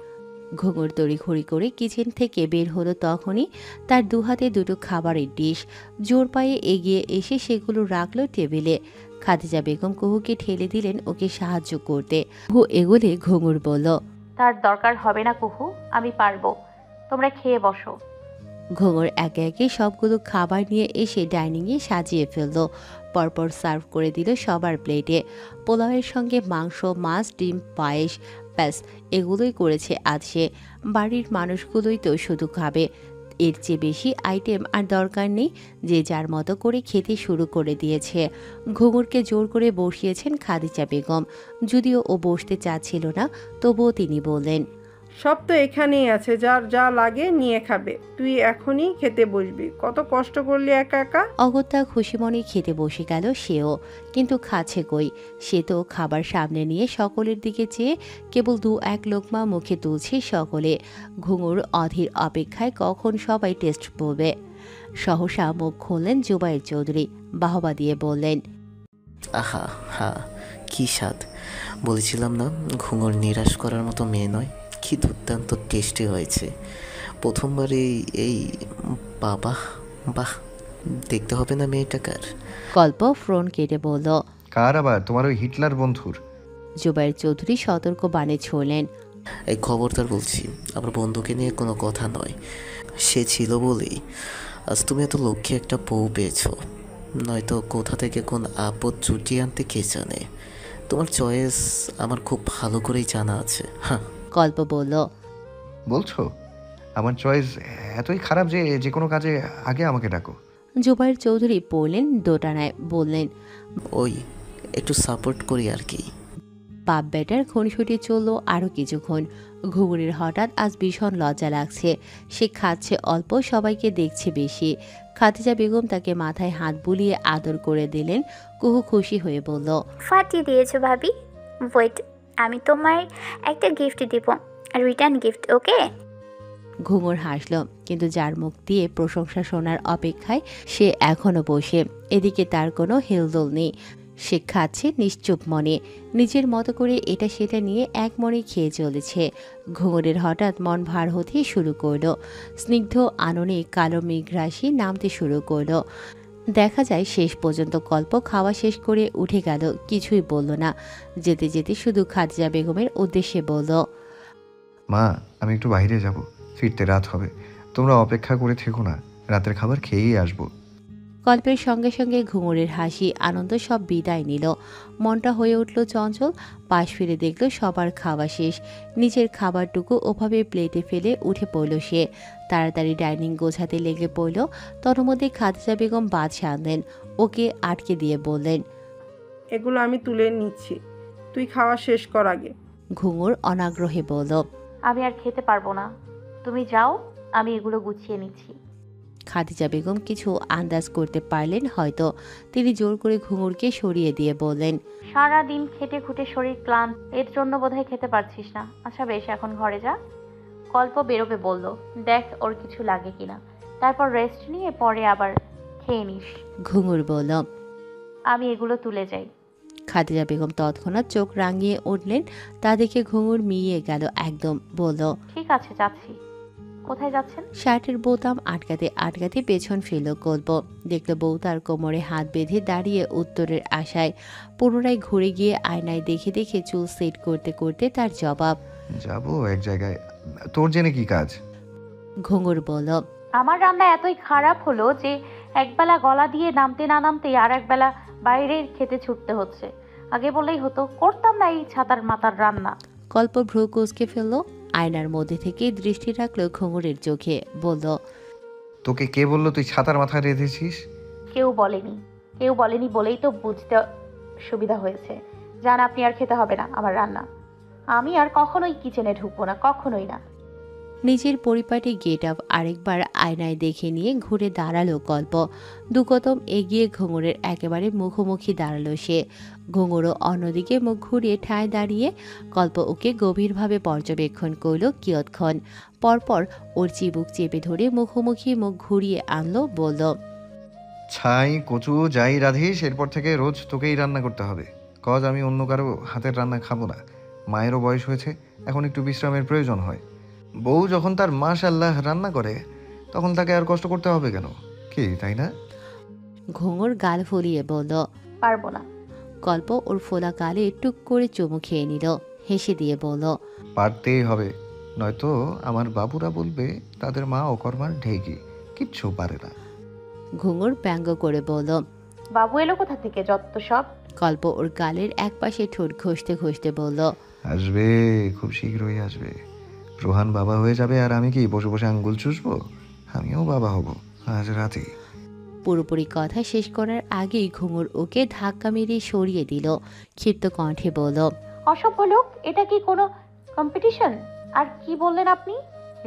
ঘুঙুর তড়িঘড়ি করে কিচেন থেকে বের হলো তখনই তার দুহাতে দুটো খাবারের ডিশ জোর পায়ে এগিয়ে এসে সেগুলো রাখলো টেবিলে। খাদিজা বেগম কুহুকে ঠেলে দিলেন ওকে সাহায্য করতে। কুহু এগোলে ঘুঙুর বলল, তার দরকার হবে না কুহু, আমি পারবো, তোমরা খেয়ে বসো। ঘুঙুর একে একে সবগুলো খাবার নিয়ে এসে ডাইনিংয়ে সাজিয়ে ফেললো। পরপর সার্ভ করে দিল সবার প্লেটে। পোলাওয়ের সঙ্গে মাংস, মাছ, ডিম, পায়েস, ব্যাস এগুলোই করেছে আজ সে। বাড়ির মানুষগুলোই তো শুধু খাবে, এর চেয়ে বেশি আইটেম আর দরকার নেই। যে যার মতো করে খেতে শুরু করে দিয়েছে। ঘুঙুরকে জোর করে বসিয়েছেন খাদিজা বেগম। যদিও ও বসতে চাচ্ছিল না, তবুও তিনি বললেন, সব তো এখানেই আছে, যার যা লাগে নিয়ে খাবে, তুই এখনই খেতে বসবি, কত কষ্ট করলি একা একা। অগত্যা খুশি মনে খেতে বসে গেল সেও। কিন্তু খাচ্ছে কই, সে তো খাবার সামনে নিয়ে সকলের দিকে চেয়ে কেবল দু এক লোকমা মুখে তুলছে সকলে। ঘুঙুর অধীর অপেক্ষায় কখন সবাই টেস্ট করবে। সহসা মুখ খুললেন জুবাইর চৌধুরী, বাহবা দিয়ে বললেন, আহা হা, কি স্বাদ! বলেছিলাম না ঘুঙুর নিরাশ করার মতো মেয়ে নয়। কি দুর্দান্ত টেস্টি হয়েছে প্রথমবারেই এই। বাবা, বাহ, দেখতে হবে না মেয়েটাকার। কল্প ফ্রন কেটে বলল, কার আবার? তোমার ওই হিটলার বন্ধুর? জুবাইর চৌধুরী সতর্ক বাণে ছড়লেন, এই খবরদার বলছি, আমার বন্ধুকে নিয়ে কোনো কথা নয়। সে ছিল বলেই আজ তুমি এত লক্ষ্যে একটা বউ পেয়েছো, নয়তো কোথা থেকে কোন আপদ জুটিয়ে আনতে কে জানে। তোমার চয়েস আমার খুব ভালো করেই জানা আছে। হ্যাঁ, কল্প বলল, বলছো আমার চয়েস এতই খারাপ যে যে কোনো কাজে আগে আমাকে ডাকো? জুবাইর চৌধুরী পড়লেন দোটানায়, বললেন, ওই একটু সাপোর্ট করি আর কি। পাপ ব্যাটার খুনসুটি চলল আরও কিছুক্ষণ। ঘুঙুরের হঠাৎ আজ ভীষণ লজ্জা লাগছে। সে খাচ্ছে অল্প, সবাইকে দেখছে বেশি। খাদিজা বেগম তাকে মাথায় হাত বুলিয়ে আদর করে দিলেন। কুহু খুশি হয়ে বলল, ফাটিয়ে দিয়েছো ভাবি। ওয়েট, আমি তোমায় একটা গিফট দিব, রিটার্ন গিফট, ওকে? ঘুঙুর হাসল, কিন্তু যার মুখ দিয়ে প্রশংসা শোনার অপেক্ষায় সে এখনো বসে। এদিকে তার কোনো হেলদোল নেই। সে খাচ্ছে নিশ্চুপ মনে, নিজের মতো করে এটা সেটা নিয়ে এক মনে খেয়ে চলেছে। ঘুঙুরের হঠাৎ মন ভার হতে শুরু করলো। স্নিগ্ধ আননে কালো মেঘরাশি নামতে শুরু করলো। দেখা যায় শেষ পর্যন্ত কল্প খাওয়া শেষ করে উঠে গেল, কিছুই বলল না। যেতে যেতে শুধু খাদিজা বেগমের উদ্দেশ্যে বলল, মা, আমি একটু বাইরে যাব, ফিরতে রাত হবে, তোমরা অপেক্ষা করে থেকো না, রাতের খাবার খেয়েই আসবো। কল্পের সঙ্গে সঙ্গে ঘুঙুরের হাসি আনন্দ সব বিদায় নিল। মনটা হয়ে উঠল চঞ্চল। পাশ ফিরে দেখল সবার খাওয়া শেষ। নিজের খাবারটুকু ওভাবে প্লেটে ফেলে উঠে পড়ল সে। তাড়াতাড়ি ডাইনিং গোছাতে লেগে পড়ল। তন্মধ্যে খাদিজা বেগম বাদ সাধলেন, ওকে আটকে দিয়ে বললেন, এগুলো আমি তুলে নিচ্ছি, তুই খাওয়া শেষ কর আগে। ঘুঙুর অনাগ্রহে বলল, আমি আর খেতে পারবো না, তুমি যাও, আমি এগুলো গুছিয়ে নিচ্ছি। খাদিজা বেগম কিছু আন্দাজ করতে পারলেন হয়তো। তিনি জোর করে ঘুঙুরকে সরিয়ে দিয়ে বললেন, সারা দিন খেটে খুঁটে শরীর ক্লান্ত, এর জন্য বোধহয় খেতে পারছিস না। আচ্ছা বেশ, এখন ঘরে যা। কল্প বেরোবে বলল, দেখ ওর কিছু লাগে কিনা, তারপর রেস্ট নিয়ে পরে আবার খেয়ে নিস। ঘুঙুর বলল, আমি এগুলো তুলে যাই। খাদিজা বেগম তৎক্ষণাৎ চোখ রাঙিয়ে উঠলেন। তা দেখে ঘুঙুর মিইয়ে গেল একদম। বলল, ঠিক আছে, যাচ্ছি। কোথায় যাচ্ছেন? শার্টের বোতাম আটকাতে আটকাতে পেছন ফেলল কল্প। দেখল বউ তার কোমরে হাত বেঁধে দাঁড়িয়ে উত্তরের আশায়। পুনরায় ঘুরে গিয়ে আয়নায় দেখে দেখে চুল সেট করতে করতে তার জবাব, যাবো এক জায়গায়, তোর জেনে কি কাজ? ঘুঙুর বলল, আমার রান্না এতই খারাপ হলো যে একবেলা গলা দিয়ে নামতে না নামতেই আর একবেলা বাইরের খেতে ছুটতে হচ্ছে। আগে বলেই হতো, করতাম না এই ছাতার মাতার রান্না। কল্প ভ্রু কুঁচকে ফেলল। আয়নার মধ্যে থেকে দৃষ্টি রাখলো ঘুঙুরের চোখে। বলল, তোকে কে বললো তুই ছাতার মাথায় রেঁধেছিস? কেউ বলেনি বলেই তো বুঝতে সুবিধা হয়েছে। জান, আপনি আর খেতে হবে না আমার রান্না। আমি আর কখনোই কিচেনে ঢুকবো না, কখনোই না। নিজের পরিপাটি গেট আপ আরেকবার আয়নায় দেখে নিয়ে ঘুরে দাঁড়ালো কল্প। দু কদম এগিয়ে ঘুঙুরের একেবারে মুখোমুখি দাঁড়ালো সে। ঘুঙুরও অন্যদিকে মুখ ঘুরিয়ে ঠায় দাঁড়িয়ে কল্প ওকে গভীরভাবে পর্যবেক্ষণ করল কিয়ৎক্ষণ। পরপর ওর চিবুক চেপে ধরে মুখোমুখি মুখ ঘুরিয়ে আনলো, বলল, ছাই কচু যাই রাধিস এরপর থেকে রোজ তোকেই রান্না করতে হবে। কজ আমি অন্য কারো হাতের রান্না খাবো না। মায়েরও বয়স হয়েছে, এখন একটু বিশ্রামের প্রয়োজন হয়। বউ যখন তার মাশাআল্লাহ রান্না করে তখন তাকে আর কষ্ট করতে হবে কেন? কি তাই না? ঘুঙুর গাল ফুলিয়ে বলল। পারবো না। কল্প ওর ফোলা গালে টুক করে চুমু খেয়ে নিল, হেসে দিয়ে বলল। পারতেই হবে, নয়তো আমার বাবুরা বলবে তাদের মা অকর্মার ঢেকি, কিচ্ছু পারে না। ঘুঙুর ব্যঙ্গ করে বলল। বাবু এলো কোথা থেকে যত সব? কল্প ওর গালের একপাশে ঠোঁট ঘষতে ঘষতে বলল। আসবে, খুব শীঘ্রই আসবে। রোহান বাবা হয়ে যাবে আর আমি কি বসে বসে আঙ্গুল চুষবো? আমিও বাবা হব আজ রাতেই। পুরোপুরি কথা শেষ করার আগেই ঘুঙুর ওকে ধাক্কা মেরে সরিয়ে দিল, ক্ষিপ্ত কণ্ঠে বলল। অসভ্য লোক, এটা কি কোনো কম্পিটিশন? আর কি বললেন আপনি?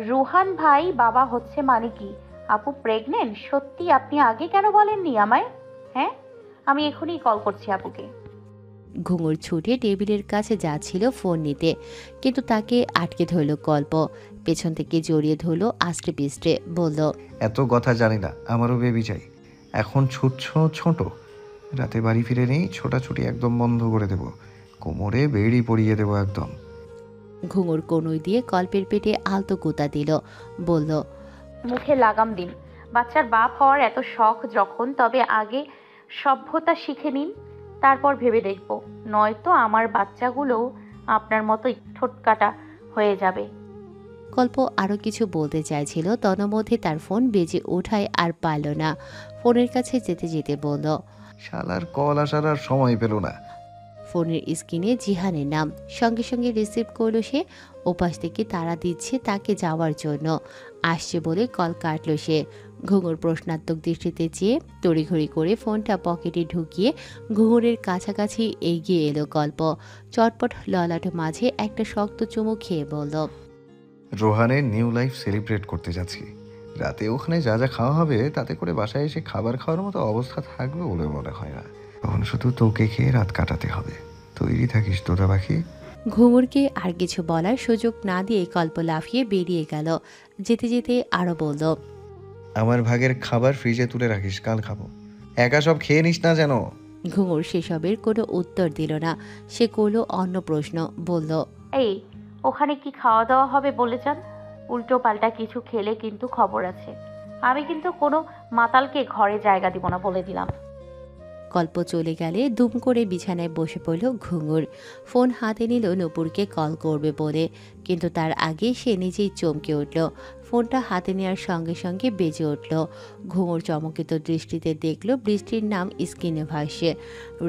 রোহান ভাই বাবা হচ্ছে মানে কি? আপু প্রেগনেন্ট? সত্যি আপনি আগে কেন বলেননি আমায়? হ্যাঁ, আমি এখনই কল করছি আপুকে। ঘুঙুর ছুটে টেবিলের কাছে যাচ্ছিল ফোন নিতে, কিন্তু তাকে আটকে ধরল কল্প। পেছন থেকে জড়িয়ে ধরল আষ্টে পিষ্টে, বলল। এত কথা জানি না, আমারও বেবি চাই। এখন ছুটছ ছোট, রাতে বাড়ি ফিরে নেই, ছোটাছুটি একদম বন্ধ করে দেব, কোমরে বেড়ি পরিয়ে দেবো একদম। ঘুঙুর কনুই দিয়ে কল্পের পেটে আলতো গুঁতা দিল, বলল। মুখে লাগাম দিন। বাচ্চার বাপ হওয়ার এত শখ যখন, তবে আগে সভ্যতা শিখে নিন, তারপর ভেবে দেখব। নয়তো আমার বাচ্চাগুলোও আপনার মতোই ঠোঁটকাটা হয়ে যাবে। কল্প আরও কিছু বলতে চাইছিল, তন্মধ্যে তার ফোন বেজে ওঠায় আর পারল না। ফোনের কাছে যেতে যেতে বলল। শালার কল আসার আর সময় পেল না। ফোনের স্ক্রিনে জিহানের নাম, সঙ্গে সঙ্গে রিসিভ করলো সে। ওপাশ থেকে তাড়া দিচ্ছে তাকে যাওয়ার জন্য, আসছে বলে কল কাটলো সে। ঘুঙুর প্রশ্নাত্মক দৃষ্টিতে চেয়ে তড়িঘড়ি করে ফোনটা পকেটে ঢুকিয়ে ঘুঙুরের কাছাকাছি এগিয়ে এলো কল্প। চটপট ললাট মাঝে একটা শক্ত চুমু খেয়ে বলল। রোহানের নিউ লাইফ সেলিব্রেট করতে যাচ্ছি। রাতে ওখানে যা যা খাওয়া হবে তাতে করে বাসায় এসে খাবার খাওয়ার মতো অবস্থা থাকবে বলে মনে হয় না। তখন শুধু তোকে খেয়ে রাত কাটাতে হবে। তৈরি থাকিস তোরা পাখি। ঘুঙুরকে আর কিছু বলার সুযোগ না দিয়ে কল্প লাফিয়ে বেরিয়ে গেল। যেতে যেতে আরও বলল। আমার ভাগের খাবার ফ্রিজে তুলে রাখিস, কাল খাবো। একা সব খেয়ে নিস না যেন। ঘুঙুর সেসবের কোনো উত্তর দিল না। সে করলো অন্য প্রশ্ন, বলল। এই, ওখানে কি খাওয়া দাওয়া হবে বলে যান। উল্টো পাল্টা কিছু খেলে কিন্তু খবর আছে। আমি কিন্তু কোনো মাতালকে ঘরে জায়গা দিব না, বলে দিলাম। কল্প চলে গেলে দুম করে বিছানায় বসে পড়ল ঘুঙুর। ফোন হাতে নিল নূপুরকে কল করবে বলে, কিন্তু তার আগে সে নিজেই চমকে উঠল। ফোনটা হাতে নেওয়ার সঙ্গে সঙ্গে বেজে উঠল। ঘুঙুর চমকিত দৃষ্টিতে দেখল বৃষ্টির নাম স্ক্রিনে ভাসছে।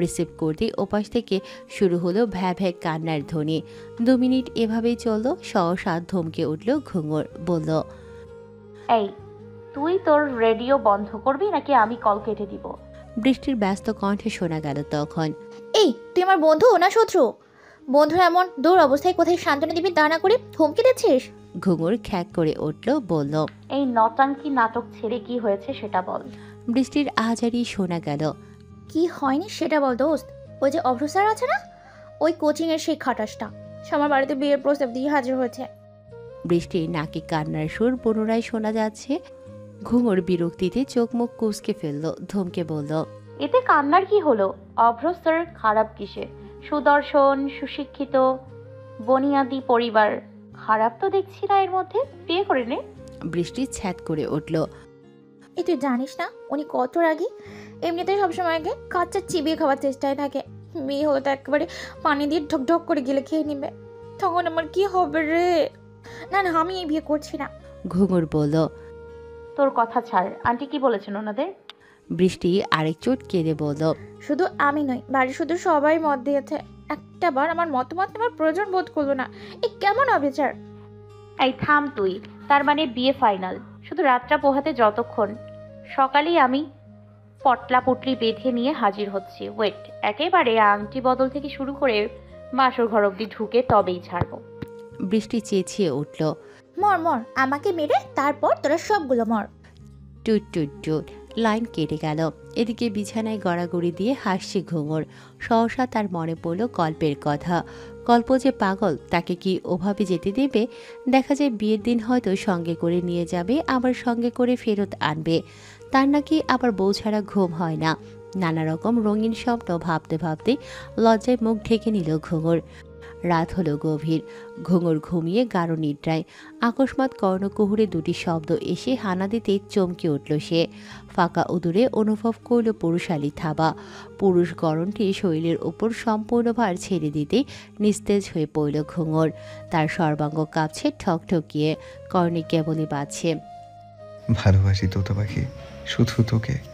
রিসিভ করতেই ওপাশ থেকে শুরু হলো ভ্যা ভ্যা কান্নার ধ্বনি। 2 মিনিট এভাবেই চলল। সহসা ধমকে উঠল ঘুঙুর, বলল। এই, তুই তোর রেডিও বন্ধ করবি নাকি আমি কল কেটে দিব? বৃষ্টির ব্যস্ত কণ্ঠে শোনা গেল তখন। এই, তুই আমার বন্ধু না শত্রু? বন্ধুর এমন দূর অবস্থায় কোথায় সান্ত্বনা দিবি তা না করে হুমকি দিচ্ছিস? ঘুঙুর খ্যাক করে উঠল, বলল। এই নটাঙ্কি নাটক ছেড়ে কি হয়েছে সেটা বল। বৃষ্টির আহাজারি শোনা গেল। কি হয়নি সেটা বল দোস্ত। ওই যে অভ্র স্যার আছে না, ওই কোচিংয়ের সেই খাটাসটা আমার বাড়িতে বিয়ের প্রস্তাব দিয়ে হাজির হয়েছে। বৃষ্টির নাকি কান্নার সুর পুনরায় শোনা যাচ্ছে। ঘুঙুর বিরক্তিতে চোখ মুখ কুঁচকে ফেলল, ধমকে বলল। এতে কান্নার কি হলো? অভ্র স্যার খারাপ কিসে? সুদর্শন, সুশিক্ষিত, বনিয়াদি পরিবার, খারাপ তো দেখছি না এর মধ্যে। বিয়ে করে নে। বৃষ্টি ছ্যাদ করে উঠল। এই, তুই জানিস না উনি কত রাগী? এমনিতেই সবসময় আগে কাচ্চা চিবিয়ে খাওয়ার চেষ্টায় থাকে। মেয়ে হলে তো একেবারে পানি দিয়ে ঢক ঢক করে গেলে খেয়ে নিবে। তখন আমার কি হবে রে? না না, আমি এই বিয়ে করছি না। ঘুঙুর বলল। তোর কথা ছাড়, আন্টি কি বলেছেন ওনাদের? বৃষ্টি আরেক চোট কেঁদে বলল। শুধু আমি নই, বাড়ির শুধু সবাই মত দিয়েছে। একটা বার আমার মতামত নেওয়ার প্রয়োজন বোধ করলো না। এই কেমন অবিচার! এই থাম তুই। তার মানে বিয়ে ফাইনাল? শুধু রাতটা পোহাতে যতক্ষণ, সকালেই আমি পটলা পুটলি বেঁধে নিয়ে হাজির হচ্ছি। ওয়েট, একেবারে আংটি বদল থেকে শুরু করে বাসর ঘর অব্দি ঢুকে তবেই ছাড়বো। বৃষ্টি চেঁচিয়ে উঠল। মর মর, আমাকে মেরে তারপর তোরা সবগুলো মর। টুট টুট টুট। লাইন কেটে গেল। এদিকে বিছানায় গড়াগড়ি দিয়ে হাসছে ঘুঙুর। সহসা তার মনে পড়ল কল্পের কথা। কল্প যে পাগল, তাকে কি ওভাবে যেতে দেবে? দেখা যায় বিয়ের দিন হয়তো সঙ্গে করে নিয়ে যাবে, আবার সঙ্গে করে ফেরত আনবে। তার নাকি আবার বউ ছাড়া ঘুম হয় না। নানা রকম রঙিন স্বপ্ন ভাবতে ভাবতে লজ্জায় মুখ ঢেকে নিল ঘুঙুর। রাত হলো গভীর। ঘুঙুর ঘুমিয়ে গাঢ় নিদ্রায়। আকস্মাৎ কর্ণকুহুরে দুটি শব্দ এসে হানা দিতে চমকে উঠল সে। ফাঁকা উদূরে অনুভব করল পুরুষালী থাবা। পুরুষ গরণটি শরীরের ওপর সম্পূর্ণ ভার ছেড়ে দিতে নিস্তেজ হয়ে পড়ল ঘুঙুর। তার সর্বাঙ্গ কাঁপছে ঠকঠকিয়ে, কর্ণে কেবলই বাজছে, ভালোবাসি তোতা পাখি, শুধু তোকে।